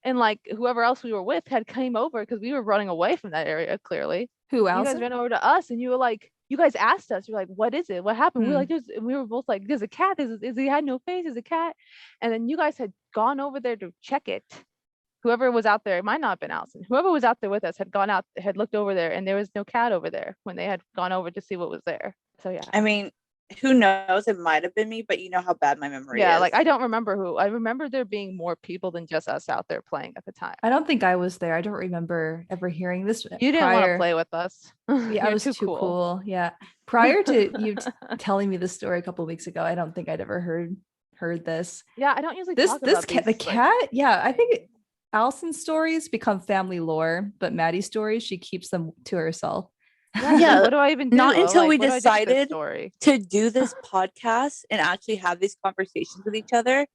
and like whoever else we were with had came over because we were running away from that area. Clearly, Who, you guys Allison? ran over to us, and you were like, you guys asked us, you're like, what is it? What happened? We were like, we were both like, there's a cat. He had no face. There's a cat. And then you guys had gone over there to check it. Whoever was out there, it might not have been Allison. Whoever was out there with us had gone out, had looked over there, and there was no cat over there when they had gone over to see what was there. So yeah. I mean, who knows? It might have been me, but you know how bad my memory is. Yeah, like I don't remember who. I remember there being more people than just us out there playing at the time. I don't think I was there. I don't remember ever hearing this. You didn't want to play with us. Yeah, I was too cool. Yeah. Prior to you telling me this story a couple of weeks ago, I don't think I'd ever heard this. Yeah, I don't usually this talk this about cat, these, the cat. Yeah, I think Allison's stories become family lore, but Maddie's stories, she keeps them to herself. Yeah, what do I even do? Not until we what do I do with this decided story? to do this podcast and actually have these conversations with each other,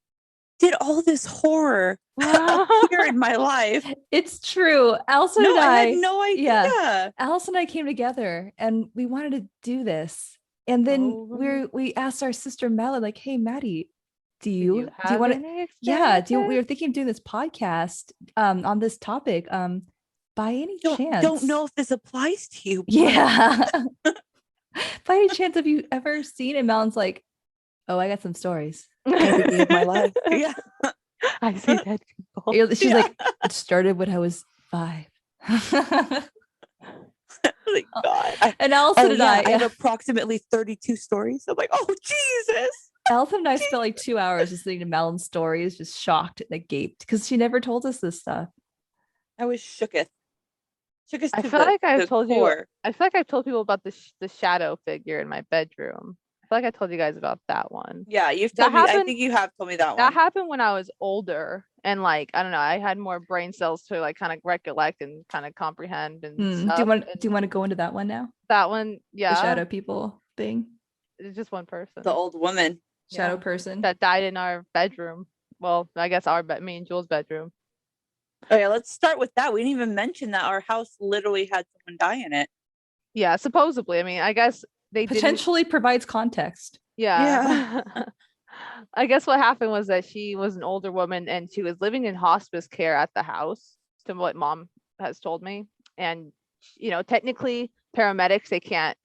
did all this horror appear in my life. It's true. Allison and I had no idea. Yeah, Allison and I came together and we wanted to do this. And then we asked our sister Madeline, like, hey, Maddie, do you want to? Yeah, we were thinking of doing this podcast on this topic. By any chance, don't know if this applies to you. Yeah. By any chance, have you ever seen it? Melon's like, oh, I got some stories. Everything of my life. Yeah. I see dead people. She's like, it started when I was 5. Thank God. And Allison and I have approximately 32 stories. I'm like, oh Jesus. Allison and I spent like 2 hours listening to Melon's stories, just shocked and gaped because she never told us this stuff. I was shooketh. I feel like I've told people about the shadow figure in my bedroom. I feel like I told you guys about that one. Yeah, you've told me. I think you have told me that one. That happened when I was older, and like I don't know, I had more brain cells to like kind of recollect and kind of comprehend and stuff. Do you want to go into that one now? That one, yeah. The shadow people thing. It's just one person. The old woman. Shadow person that died in our bedroom. Well, I guess me and Jules' bedroom. Oh yeah, let's start with that. We didn't even mention that our house literally had someone die in it. Yeah, supposedly. I mean, I guess they potentially provides context. Yeah. I guess what happened was that she was an older woman and she was living in hospice care at the house, to what Mom has told me. And technically paramedics, they can't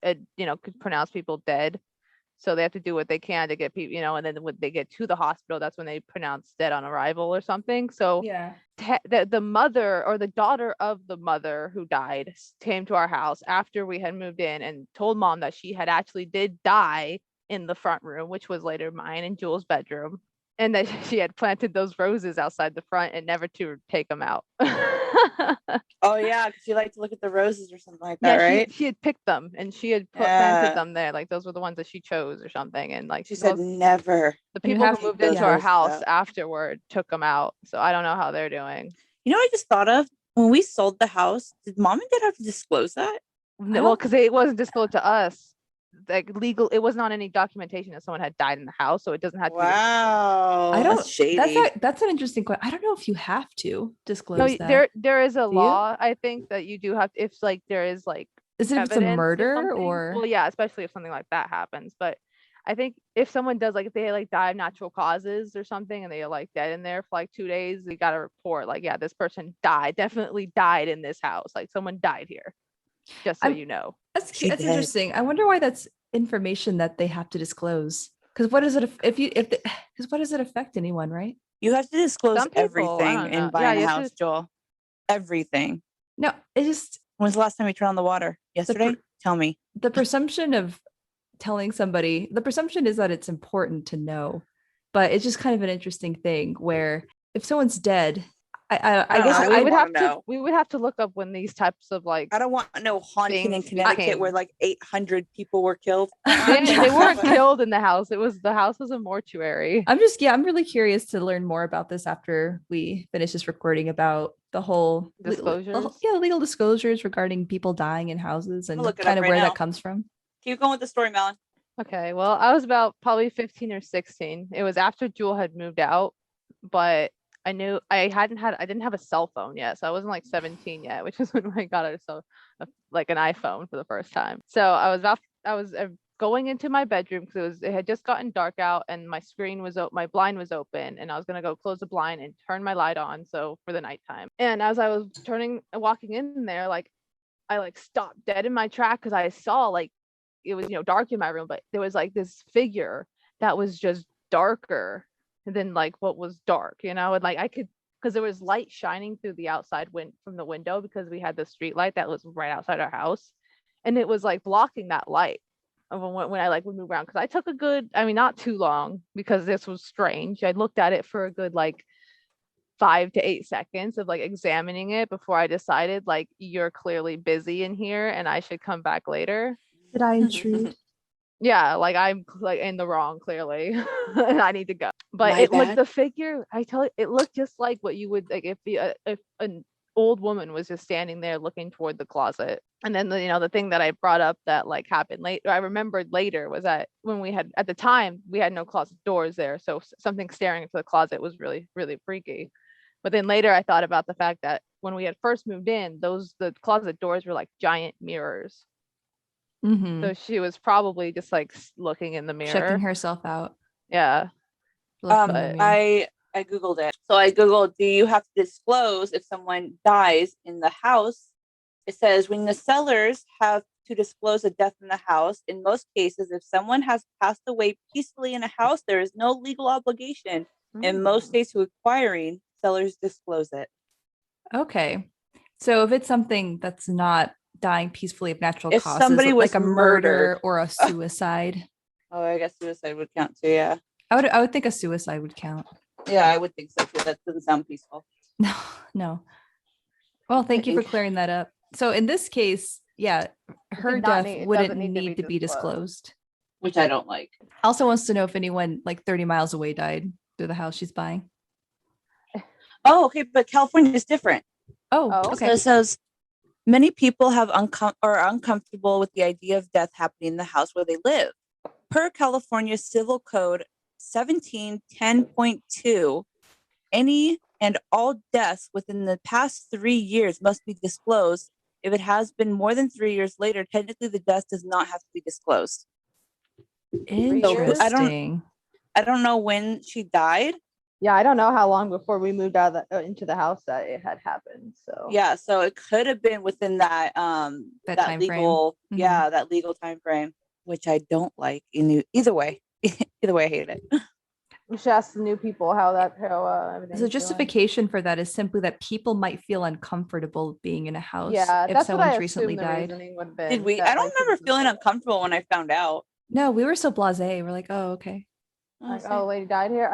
could pronounce people dead. So they have to do what they can to get people, and then when they get to the hospital, that's when they pronounce dead on arrival or something. So yeah, the mother or the daughter of the mother who died came to our house after we had moved in and told Mom that she had actually did die in the front room, which was later mine and Jules' bedroom, and that she had planted those roses outside the front and never to take them out. Oh yeah, because you like to look at the roses or something like that, right? She had picked them and she had planted them there, like those were the ones that she chose or something. And like she said, never. The people who moved into our house afterward took them out, so I don't know how they're doing. I just thought of when we sold the house. Did Mom and Dad have to disclose that? No, well, because it wasn't disclosed to us. Like legal, it wasn't on any documentation that someone had died in the house, so it doesn't have to. Wow, I don't. That's shady. That's an interesting question. I don't know if you have to disclose that. There is a law. I think that you do have to, if like there is like. Is it if it's a murder or? Well, yeah, especially if something like that happens. But I think if someone does like if they like die of natural causes or something and they are like dead in there for like 2 days, they got to report like, yeah, this person definitely died in this house. Like someone died here. Just so you know. That's interesting. I wonder why that's information that they have to disclose. Because what does it because what does it affect anyone, right? You have to disclose Some people, I everything don't know. in buying Yeah, a you have house, Joel. Everything. No, it just When's the last time you turned on the water? Yesterday? Tell me. the presumption of telling somebody, the presumption is that it's important to know, but it's just kind of an interesting thing where if someone's dead, I guess we would have to look up when these types of like I don't want no haunting in Connecticut where like 800 people were killed. They weren't killed in the house. The house was a mortuary. I'm really curious to learn more about this after we finish this recording about the whole disclosures. Legal disclosures regarding people dying in houses and kind of where that comes from. Keep going with the story, Melon. Okay, well, I was about probably 15 or 16. It was after Jewel had moved out, but I knew I didn't have a cell phone yet, so I wasn't like 17 yet, which is when I got an iPhone for the first time. So I was going into my bedroom because it had just gotten dark out and my blind was open, and I was gonna go close the blind and turn my light on so for the nighttime. And as I was walking in there, like I stopped dead in my track because I saw like it was dark in my room, but there was like this figure that was just darker than like what was dark, and like I could, because there was light shining through the outside from the window because we had the street light that was right outside our house, and it was like blocking that light when I like would move around. Because I took not too long because this was strange. I looked at it for a good like 5 to 8 seconds of like examining it before I decided like you're clearly busy in here and I should come back later. Did I intrude? Yeah, like I'm like in the wrong clearly and I need to go. But it looked, the figure, I tell you, it looked just like what you would like if an old woman was just standing there looking toward the closet. And then the thing that I brought up that like happened later, I remembered later, was that when we had, at the time we had no closet doors there, so something staring into the closet was really, really freaky. But then later I thought about the fact that when we had first moved in, the closet doors were like giant mirrors. Mm-hmm. So she was probably just like looking in the mirror, checking herself out. Yeah. I googled it. So I googled, do you have to disclose if someone dies in the house? It says when the sellers have to disclose a death in the house, in most cases, if someone has passed away peacefully in a house, there is no legal obligation. In most states requiring sellers disclose it. Okay. So if it's something that's not dying peacefully of natural if causes, somebody was like a murder or a suicide. Oh, I guess suicide would count too, yeah. I would think a suicide would count. Yeah, I would think so too. That doesn't sound peaceful. No. Well, thank you for clearing that up. So in this case, yeah, her death wouldn't need to be disclosed. Which I don't like. Also wants to know if anyone like 30 miles away died through the house she's buying. Oh, okay, but California is different. Oh, okay. So it says many people are uncomfortable with the idea of death happening in the house where they live. Per California Civil Code 1710.2, any and all deaths within the past 3 years must be disclosed. If it has been more than 3 years later, technically the death does not have to be disclosed. Interesting. I don't know when she died. Yeah, I don't know how long before we moved out into the house that it had happened. So yeah, so it could have been within that time legal frame. That legal time frame, which I don't like. Either way, I hate it. We should ask the new people how the justification for that is simply that people might feel uncomfortable being in a house. Yeah, if someone's recently died. Did we? I don't remember feeling uncomfortable when I found out. No, we were so blasé. We're like, oh, okay. Like, oh, lady died here.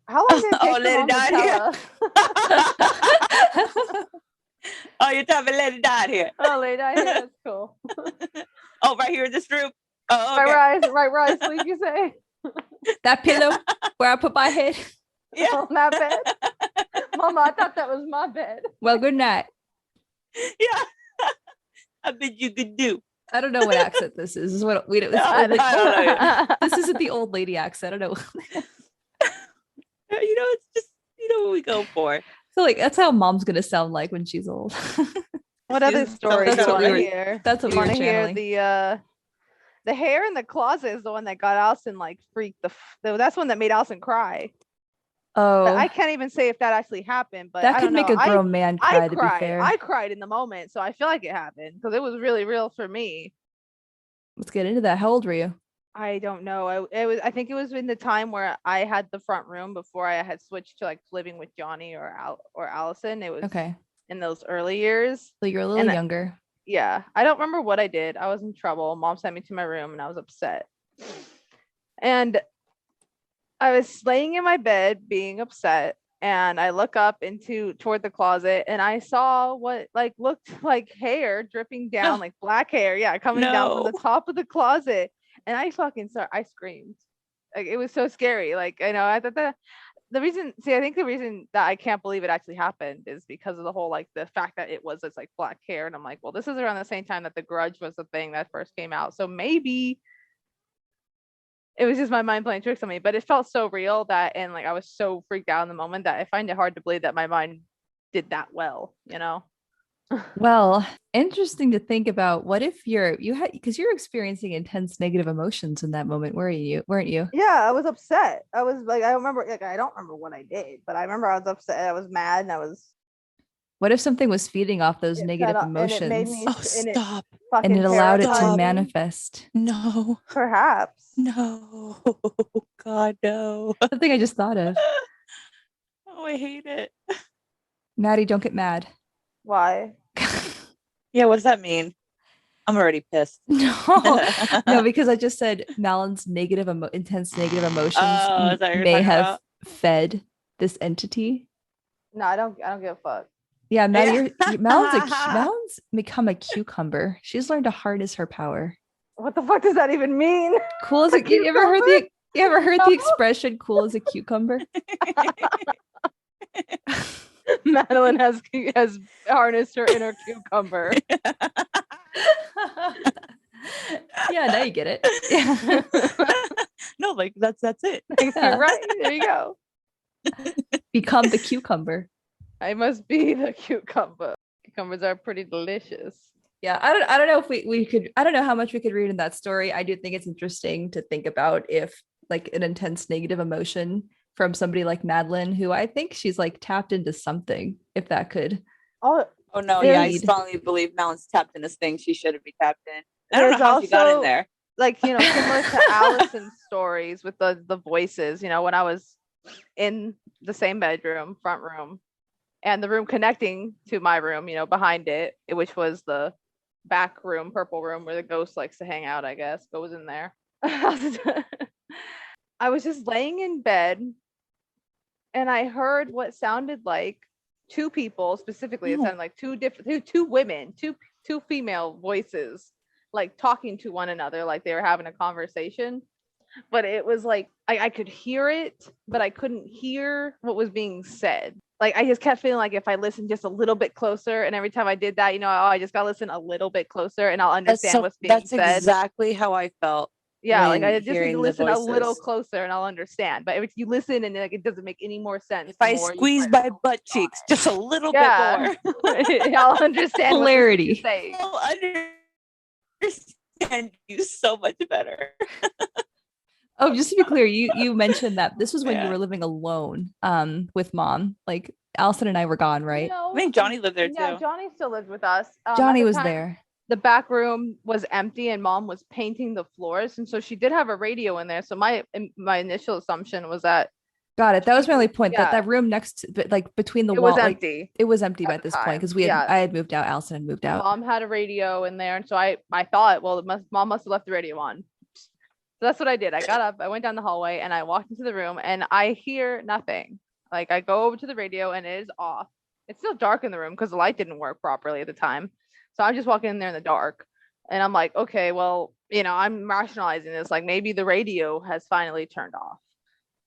How long did it take lady died here. Oh, you're talking lady died here. Oh, lady died here. That's cool. Oh, right here in this room. Oh, okay. Right where I sleep, you say? That pillow where I put my head. Yeah, on that bed. Mama, I thought that was my bed. Well, good night. Yeah, I bet you could do. I don't know what accent this is. This is what we don't. I don't know. This isn't the old lady accent. I don't know. It's just what we go for. So like that's how mom's gonna sound like when she's old. What other stories do you want to hear? That's what we want to hear. The hair in the closet is the one that got Allison like freaked that's one that made Allison cry. But I Oh, can't even say if that actually happened, but that I could don't make know. a grown man cry, to be fair. I cried in the moment, so I feel like it happened because it was really real for me. Let's get into that. How old were you? I don't know. I think it was in the time where I had the front room before I had switched to like living with Johnny or Allison. It was Okay. in those early years. So you're a little younger. Yeah, I don't remember what I did. I was in trouble. Mom sent me to my room and I was upset. And I was laying in my bed being upset, and I look up toward the closet and I saw what like looked like hair dripping down, like black hair, coming down from the top of the closet. And I screamed. Like it was so scary. Like I know I thought that I think the reason that I can't believe it actually happened is because of the whole like the fact that it was this like black hair, and I'm like, well, this is around the same time that The Grudge was the thing that first came out, so maybe it was just my mind playing tricks on me. But it felt so real and like I was so freaked out in the moment that I find it hard to believe that my mind did that well, you know. Well, interesting to think about. What if because you're experiencing intense negative emotions in that moment, weren't you? Yeah, I was upset. I was like, I don't remember what I did, but I remember I was upset. I was mad, and What if something was feeding off those negative emotions? And it allowed it to manifest. No. Perhaps. No. God, no. Something I just thought of. Oh, I hate it. Maddie, don't get mad. Why? Yeah, what does that mean? I'm already pissed. No, because I just said Malin's intense negative emotions may have fed this entity. No, I don't give a fuck. Yeah, Maddie, Malin's become a cucumber. She's learned to harness her power. What the fuck does that even mean? Cool as you ever heard the expression "cool as a cucumber"? Madeline has harnessed her inner cucumber. Yeah, now you get it. Yeah. No, like that's it. You're right. There you go. Become the cucumber. I must be the cucumber. Cucumbers are pretty delicious. Yeah, I don't know if we could. I don't know how much we could read in that story. I do think it's interesting to think about if like an intense negative emotion from somebody like Madeline, who I think she's like tapped into something, if that could. Oh no, yeah, I strongly believe Madeline's tapped into things she shouldn't be tapped in. I don't know how she got in there. Like, you know, similar to Allison's stories with the voices, you know, when I was in the same bedroom, front room, and the room connecting to my room, you know, behind it, which was the back room, purple room, where the ghost likes to hang out, I guess, goes in there. I was just laying in bed and I heard what sounded like two people, specifically. It sounded like two women, two female voices, like talking to one another, like they were having a conversation. But it was like I could hear it, but I couldn't hear what was being said. Like I just kept feeling like if I listened just a little bit closer, and every time I did that, you know, I just gotta listen a little bit closer and I'll understand what's being said. That's exactly how I felt. Yeah, like I just need to listen a little closer and I'll understand. But if you listen and like it doesn't make any more sense, if I squeeze my butt cheeks just a little bit more, I'll understand clarity. I'll understand you so much better. Oh, just to be clear, you mentioned that this was when you were living alone with mom. Like Allison and I were gone, right? No, I think Johnny lived there too. Yeah, Johnny still lived with us. Johnny was there. The back room was empty and mom was painting the floors, and so she did have a radio in there. So my initial assumption was that got it. That was my only point. That room next to, like between the walls, was empty. It was empty by this point because I had moved out. Allison had moved out. Mom had a radio in there, and so I thought, well, mom must have left the radio on. So that's what I did. I got up, I went down the hallway, and I walked into the room, and I hear nothing. Like I go over to the radio, and it is off. It's still dark in the room because the light didn't work properly at the time. So I'm just walking in there in the dark, and I'm like, okay, well, you know, I'm rationalizing this. Like maybe the radio has finally turned off.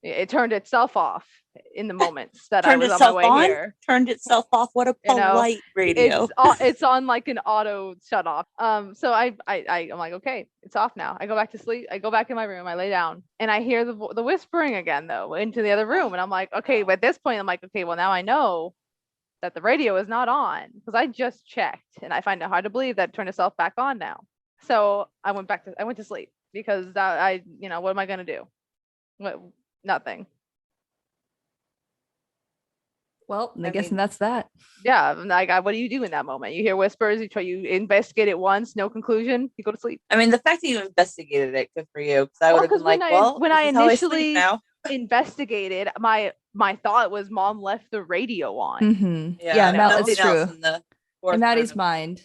It turned itself off in the moments that I was on my way here. Turned itself off. What a polite radio. It's on like an auto shut off. So I'm like, okay, it's off now. I go back to sleep. I go back in my room. I lay down, and I hear the whispering again though into the other room, and I'm like, okay. But at this point, I'm like, okay, well now I know that the radio is not on because I just checked, and I find it hard to believe that it turned itself back on now. So I went to sleep because what am I gonna do? Nothing. Well, I guess mean- that's that. Yeah, like what do you do in that moment? You hear whispers, you investigate it once, no conclusion, you go to sleep. I mean, the fact that you investigated it, good for you. Because I would have been like, when I initially now. investigated, my thought was mom left the radio on. Mm-hmm. Yeah, Mel, it's true. In Maddie's mind,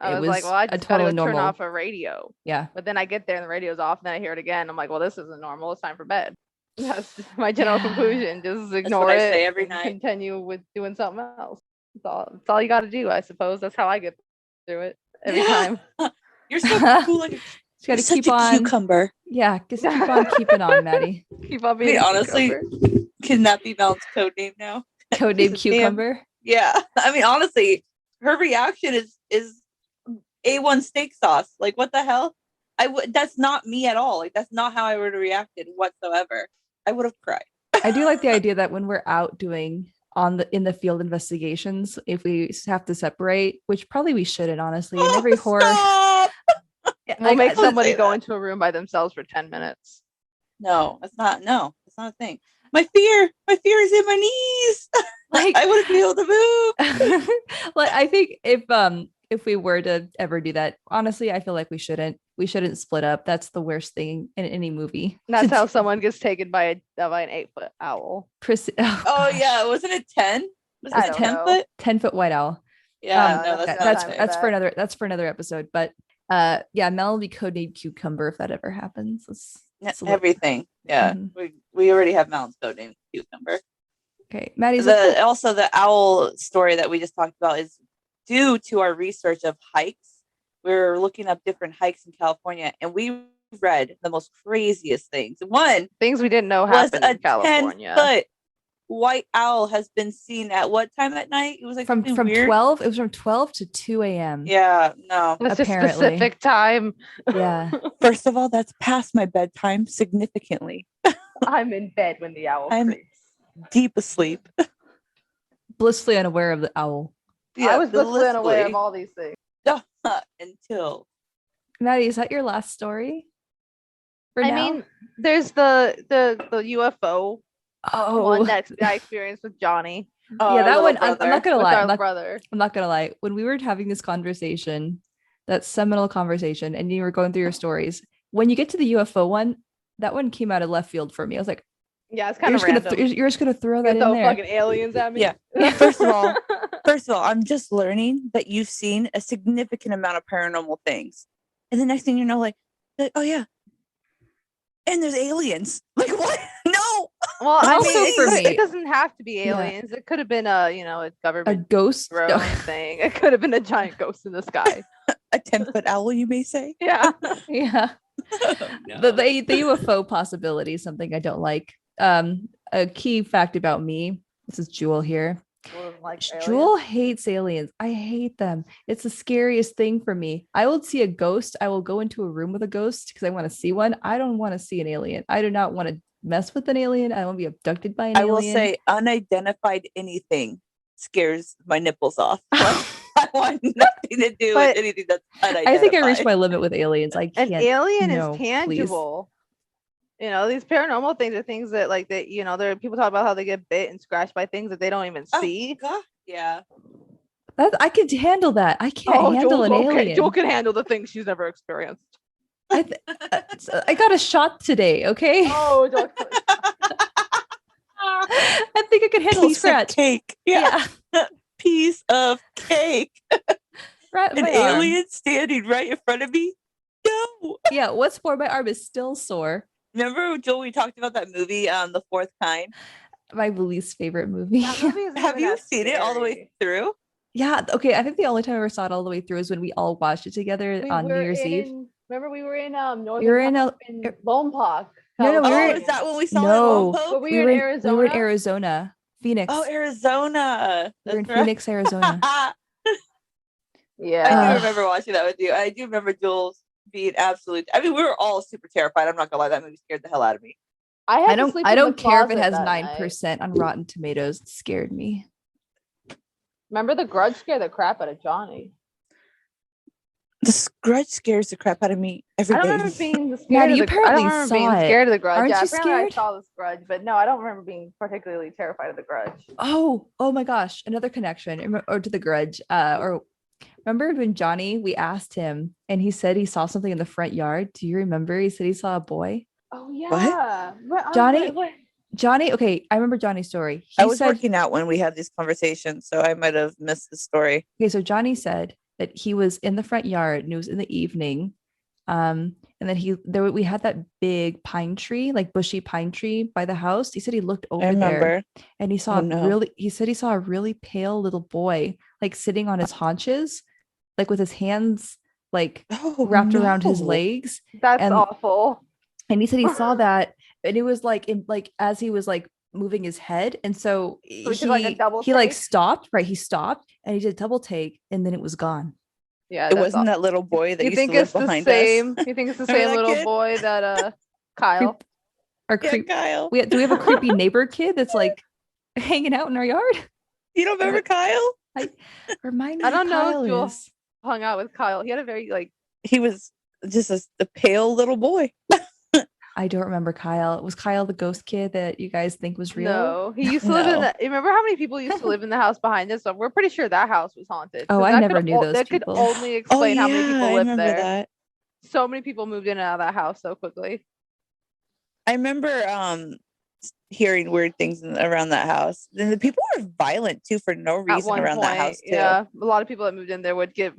I was like, well, I just gotta go turn off a radio. Yeah. But then I get there and the radio's off, and then I hear it again. I'm like, well, this isn't normal. It's time for bed. That's my general conclusion. Just ignore it. I say every night. Continue with doing something else. That's all you got to do, I suppose. That's how I get through it every time. You're so cool. Like, you got to keep on cucumber. Yeah, just keep on keeping on, Maddie. Keep on being. Honestly, can that be Mel's code name now? Code name cucumber. Yeah, I mean, honestly, her reaction is A1 steak sauce. Like, what the hell? That's not me at all. Like, that's not how I would have reacted whatsoever. I would have cried. I do like the idea that when we're out doing in the field investigations, if we have to separate, which probably we shouldn't, honestly, in every horror. We'll make somebody go into a room by themselves for 10 minutes. No, that's not a thing. My fear is in my knees. Like, I wouldn't be able to move. Like, I think if we were to ever do that, honestly, I feel like we shouldn't split up. That's the worst thing in any movie. That's how someone gets taken by an 8-foot owl. Oh yeah, wasn't it 10? Was it 10-foot? 10-foot white owl. Yeah, no, that's for another episode. But yeah, Mel will be codenamed Cucumber if that ever happens. That's everything. Yeah, we already have Mel's codename Cucumber. Okay, Maddie's also the owl story that we just talked about is due to our research of hikes. We're looking up different hikes in California, and we read the most craziest things. One things we didn't know happened in California. 10-foot white owl has been seen at what time at night? It was like from 12. It was from 12 to 2 a.m. Yeah, no, that's apparently a specific time. Yeah. First of all, that's past my bedtime significantly. I'm in bed when the owl creeps. Deep asleep. Blissfully unaware of the owl. Yeah, I was blissfully unaware of all these things. Until Maddie, is that your last story? I mean, there's the UFO one that I experienced with Johnny. Yeah, that one. I'm not gonna lie. I'm not gonna lie. When we were having this conversation, that seminal conversation, and you were going through your stories, when you get to the UFO one, that one came out of left field for me. I was like, yeah, it's kind of random. You're just gonna throw that in there. Fucking aliens at me. Yeah. First of all, I'm just learning that you've seen a significant amount of paranormal things, and the next thing you know, like oh yeah, and there's aliens. Like what? No. Well, I mean, for me, it doesn't have to be aliens. Yeah. It could have been a government ghost thing. It could have been a giant ghost in the sky. A 10-foot owl, you may say. Yeah. Yeah. No. The UFO possibility is something I don't like. A key fact about me, this is Jewel here. Jewel hates aliens. I hate them. It's the scariest thing for me. I will see a ghost. I will go into a room with a ghost because I want to see one. I don't want to see an alien. I do not want to mess with an alien. I don't want to be abducted by an alien. I will say unidentified anything scares my nipples off. I want nothing to do with anything that's unidentified. I think I reached my limit with aliens. I can't. An alien is tangible. Please. You know, these paranormal things are things that there are people talk about how they get bit and scratched by things that they don't even see. God. Yeah. I could handle that. I can't handle an alien. Joel can handle the things she's never experienced. I got a shot today, okay? Oh, Joel. I think I could handle a scratch. Cake. Yeah. Piece of cake. An alien standing right in front of me? No. Yeah, what's for my arm is still sore. Remember, Joel, we talked about that movie, The Fourth Kind? My least favorite movie. Have you seen it all the way through? Yeah. Okay. I think the only time I ever saw it all the way through is when we all watched it together on New Year's Eve. Remember, we were in Lone Park. No, is that when we saw it? No, we were in Arizona. We were in Arizona, Phoenix. Oh, Arizona. We were in Phoenix, Arizona. Yeah, I do remember watching that with you. I do remember Jules being absolute. I mean, we were all super terrified. I'm not gonna lie, that movie scared the hell out of me. I don't care if it has 9% on Rotten Tomatoes. It scared me. Remember, The Grudge scared the crap out of Johnny. The Grudge scares the crap out of me every I don't day. remember being scared Maddie, of you the I don't apparently remember being saw it. scared of the Grudge. Aren't Yeah, you apparently I scared? saw this Grudge, but no, I don't remember being particularly terrified of the Grudge. Oh my gosh, another connection or to the Grudge. Or remember when Johnny, we asked him and he said he saw something in the front yard. Do you remember? He said he saw a boy. Oh yeah. Johnny, okay, I remember Johnny's story. I was working out when we had these conversations, so I might have missed the story. Okay, so Johnny said that he was in the front yard and it was in the evening. And then we had that big pine tree, like bushy pine tree by the house. He said he looked over there and he saw he said he saw a really pale little boy like sitting on his haunches, like with his hands like wrapped around his legs. That's awful. And he said he saw that, and it was like as he was like moving his head, and so he like stopped. Right, he stopped and he did a double take, and then it was gone. Yeah, it wasn't that little boy that you used to live behind us. You think it's the same little boy that Kyle? Kyle. Do we have a creepy neighbor kid that's like hanging out in our yard? You don't remember Kyle? Remind me. I don't know if Jewel hung out with Kyle. He had a very he was just a pale little boy. I don't remember Kyle. Was Kyle the ghost kid that you guys think was real? No, he used to live in remember how many people used to live in the house behind us? So we're pretty sure that house was haunted. Oh, I never knew those people. That could only explain how many people lived there. That. So many people moved in and out of that house so quickly. I remember hearing weird things around that house. And the people were violent too for no reason around that house too. Yeah, a lot of people that moved in there would it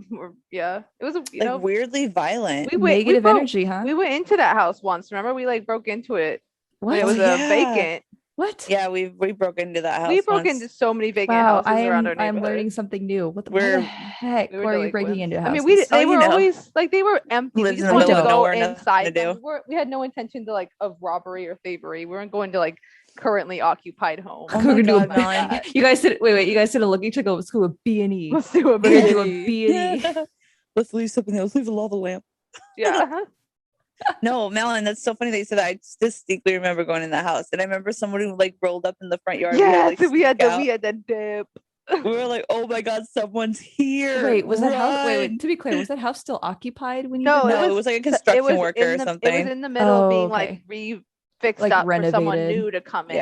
was weirdly violent. Negative energy, huh? We went into that house once. Remember, we like broke into it. What? It was vacant. What? Yeah, we broke into that house. We broke into so many vacant houses around our neighborhood. I'm learning something new. What the heck? Why are you breaking into houses? I mean, they were always like they were empty. Lived in the middle of nowhere, inside. We had no intention to of robbery or thievery. We weren't going to currently occupied home. Oh my God, you guys said wait. You guys said looking to go to a B&E. Let's do a B&E. Let's leave something else. Leave a lava lamp. Yeah. No, Madeline, that's so funny that you said that. I distinctly remember going in the house, and I remember someone who rolled up in the front yard. Yeah, we had the dip. We were like, "Oh my God, someone's here!" Wait, was that house? Wait. To be clear, was that house still occupied when you? No, it was like a construction worker or something. It was in the middle, being refixed up renovated. For someone new to come in.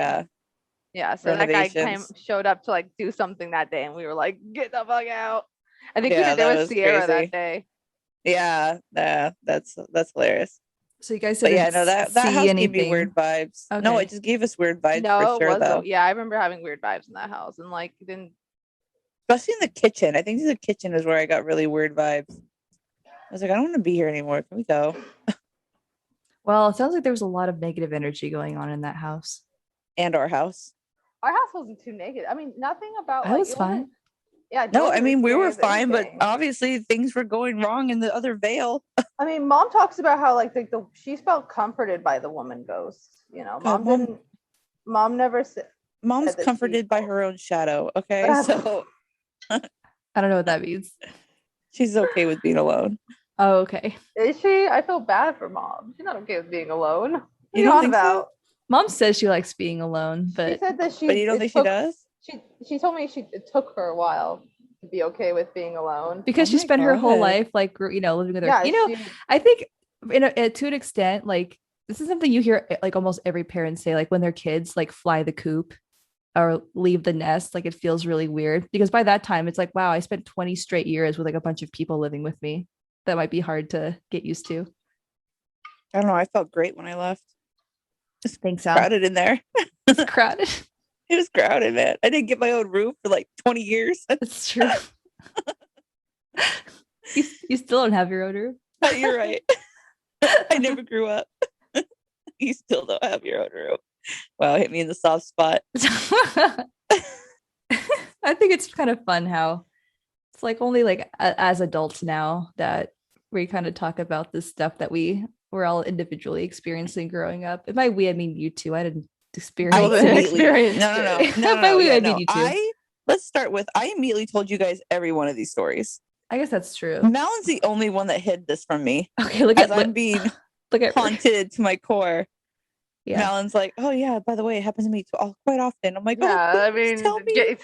Yeah. So that guy showed up to do something that day, and we were like, "Get the fuck out!" I think we did there with Sierra that day. Yeah, that's hilarious. So you guys said, that house gave me weird vibes. Okay. No, it just gave us weird vibes for sure, though. Yeah, I remember having weird vibes in that house, and especially in the kitchen. I think the kitchen is where I got really weird vibes. I was like, I don't want to be here anymore. Can we go? Well, it sounds like there was a lot of negative energy going on in that house. And our house. Our house wasn't too negative. I mean, nothing about. I was fine. Yeah. No, I mean, we were fine, but obviously things were going wrong in the other veil. I mean, Mom talks about how she felt comforted by the woman ghosts. Mom never said. Mom's comforted by her own shadow. Okay, so I don't know what that means. She's okay with being alone. Oh, okay. Is she? I feel bad for Mom. She's not okay with being alone. What you don't think about? So? Mom says she likes being alone, but she said that but you don't think she does? She told me it took her a while to be okay with being alone because she spent her whole life living with her. Yeah, I think to an extent, this is something you hear almost every parent say, when their kids fly the coop or leave the nest, it feels really weird because by that time it's wow, I spent 20 straight years with a bunch of people living with me. That might be hard to get used to. I don't know. I felt great when I left. Just thanks, crowded in there. It's crowded. It was crowded, man. I didn't get my own room for 20 years. That's true. You still don't have your own room. You're right. I never grew up. You still don't have your own room. Wow, hit me in the soft spot. I think it's kind of fun how it's only as adults now that we kind of talk about this stuff that we were all individually experiencing growing up. And by we, I mean you too. I didn't experience it. No. By we, I mean you too. Let's start with, I immediately told you guys every one of these stories. I guess that's true. Malin's the only one that hid this from me. Okay, I'm being haunted to my core. Yeah. Malin's like, oh yeah, by the way, it happens to me quite often. I'm like, I mean, don't get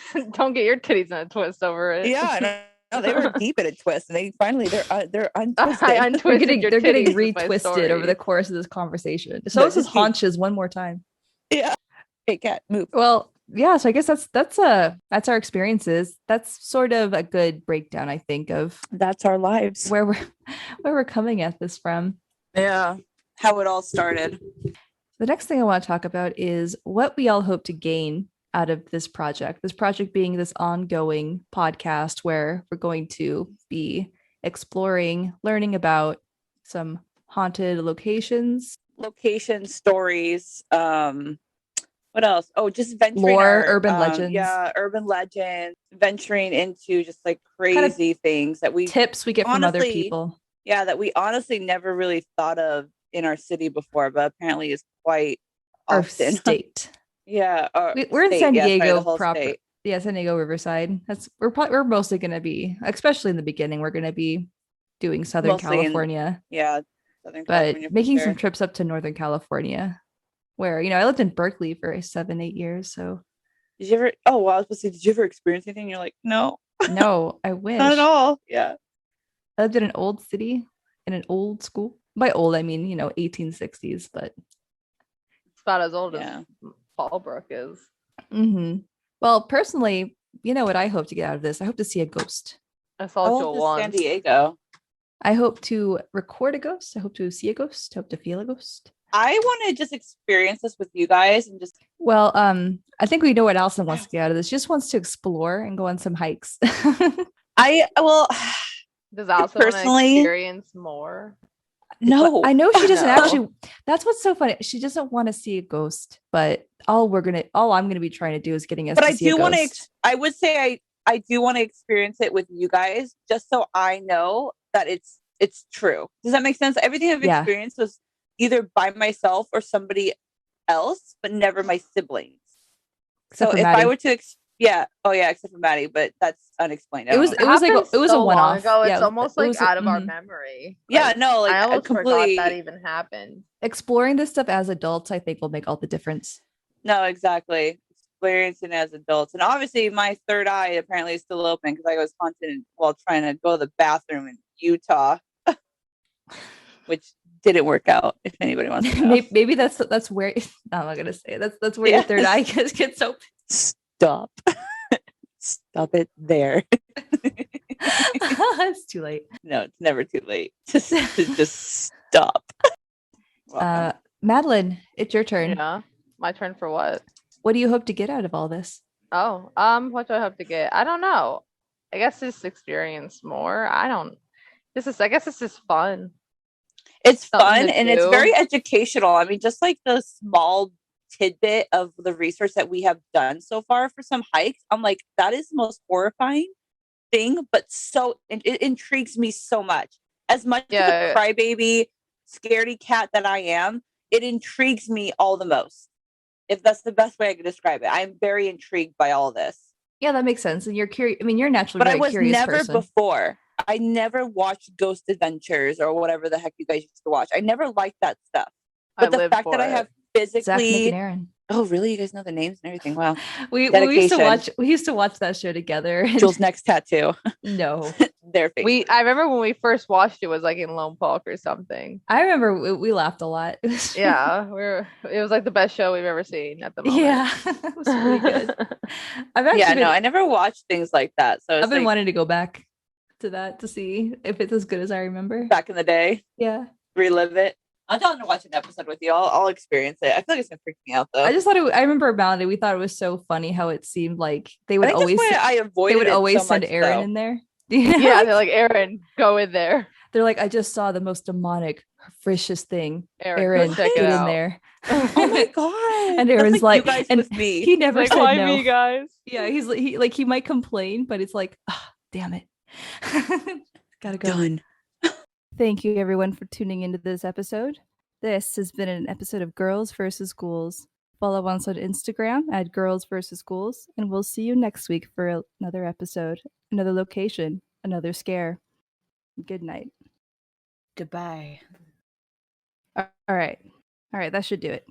your titties in a twist over it. Yeah, and No, they were deep in a twist, and they're untwisted. I untwisted They're getting titties with my retwisted over the stories. course of this conversation. So this is just keep- haunches one more time. Yeah. Hey, cat, move. Well, yeah, so I guess that's our experiences. That's sort of a good breakdown, I think, of That's our lives. where we're coming at this from. Yeah. How it all started. The next thing I want to talk about is what we all hope to gain out of this project. This project being this ongoing podcast where we're going to be exploring, learning about some haunted locations, Stories. What else? Oh, just venturing lore, urban legends. Yeah, urban legends. Venturing into just like Kind of crazy things that we tips we get from other honestly- people. Yeah, that we honestly never really thought of in our city before, but apparently is quite Our often. state. Yeah, We're in state, San yeah, sorry, Diego the whole proper. state. Yeah, San Diego Riverside. We're mostly going to be, especially in the beginning, we're going to be doing Southern Mostly in- California, Yeah, Southern but California for making sure. some trips up to Northern California, where I lived in Berkeley for 7-8 years. So Did you ever? Oh, well, I was supposed to say, did you ever experience anything? You're like, no, no, I wish. not at all. Yeah. I lived in an old city, in an old school. By old, I mean 1860s, but It's about as old Yeah. as Fallbrook is. Well, personally, what I hope to get out of this? I hope to see a ghost. I saw Oh, Joel to once. San Diego. I hope to record a ghost. I hope to see a ghost. I hope to feel a ghost. I want to just experience this with you guys and just. Well, I think we know what Allison wants to get out of this. She just wants to explore and go on some hikes. Well, Does Allison want to personally- experience more? no, I know she doesn't No. actually. That's what's so funny. She doesn't want to see a ghost, but all I'm gonna be trying to do is getting us. But to I see a do want to. ghost. I would say I do want to experience it with you guys, just so I know that it's true. Does that make sense? Everything I've Yeah. experienced was either by myself or somebody else, but never my siblings. Except So for if Maddie. I were to, except for Maddie, but that's unexplained. I It don't was know. it was like happened it was a so long one-off. ago, Yeah, it's almost it like was out of our memory. Yeah, Like, no, like I almost completely. forgot that even happened. exploring this stuff as adults, I think, will make all the difference. No, exactly. Experiencing as adults, and obviously my third eye apparently is still open because I was haunted while trying to go to the bathroom in Utah, which didn't work out. If anybody wants to know. Maybe that's where I'm not gonna say it. That's where your Yeah. third eye gets open. Stop. Stop it there. It's too late. No, it's never too late. Just stop. Welcome. Madeline, it's your turn. Yeah. My turn for what? What do you hope to get out of all this? Oh, what do I hope to get? I don't know. I guess just experience more. I guess it's just fun. It's something fun to and it's do. very educational. I mean, just like the small tidbit of the research that we have done so far for some hikes, I'm like, that is the most horrifying thing, but it intrigues me so much. As much as a crybaby, scaredy cat that I am, it intrigues me all the most. If that's the best way I could describe it. I'm very intrigued by all this. Yeah, that makes sense. And you're curious. I mean, you're naturally But I very was curious never person. before. I never watched Ghost Adventures or whatever the heck you guys used to watch. I never liked that stuff. But the fact that I have Zach, Nick, physically. and Aaron. Oh, really? You guys know the names and everything? Wow. We used to Dedication. watch that show together. and- Jules' next tattoo. No, Their face. I remember when we first watched it was like in Lone Park or something. I remember we laughed a lot. It was Yeah, it was like the best show we've ever seen at the moment. yeah, it was really good. I've actually I never watched things like that. So it's I've been like wanting to go back to that to see if it's as good as I remember. back in the day, Yeah, relive it. I'm down to watch an episode with you. I'll experience it. I feel like it's gonna freak me out though. I just thought I remember Melanie. We thought it was so funny how it seemed like they I would think always that's why I avoided they would it always so send much, Aaron though. in there. Yeah, they're like, Aaron, go in there. They're like, I just saw the most demonic, vicious thing. Aaron, Aaron, go check get it in out. there. Oh my god! And That's Aaron's you like, guys and with me. he never Like, said why no. me, guys? Yeah, he might complain, but it's like, oh, damn it. Gotta go. Done. Thank you everyone for tuning into this episode. This has been an episode of Girls vs. Ghouls. Follow us on Instagram at Girls vs. Ghouls, and we'll see you next week for another episode, another location, another scare. Good night. Goodbye. All right, that should do it.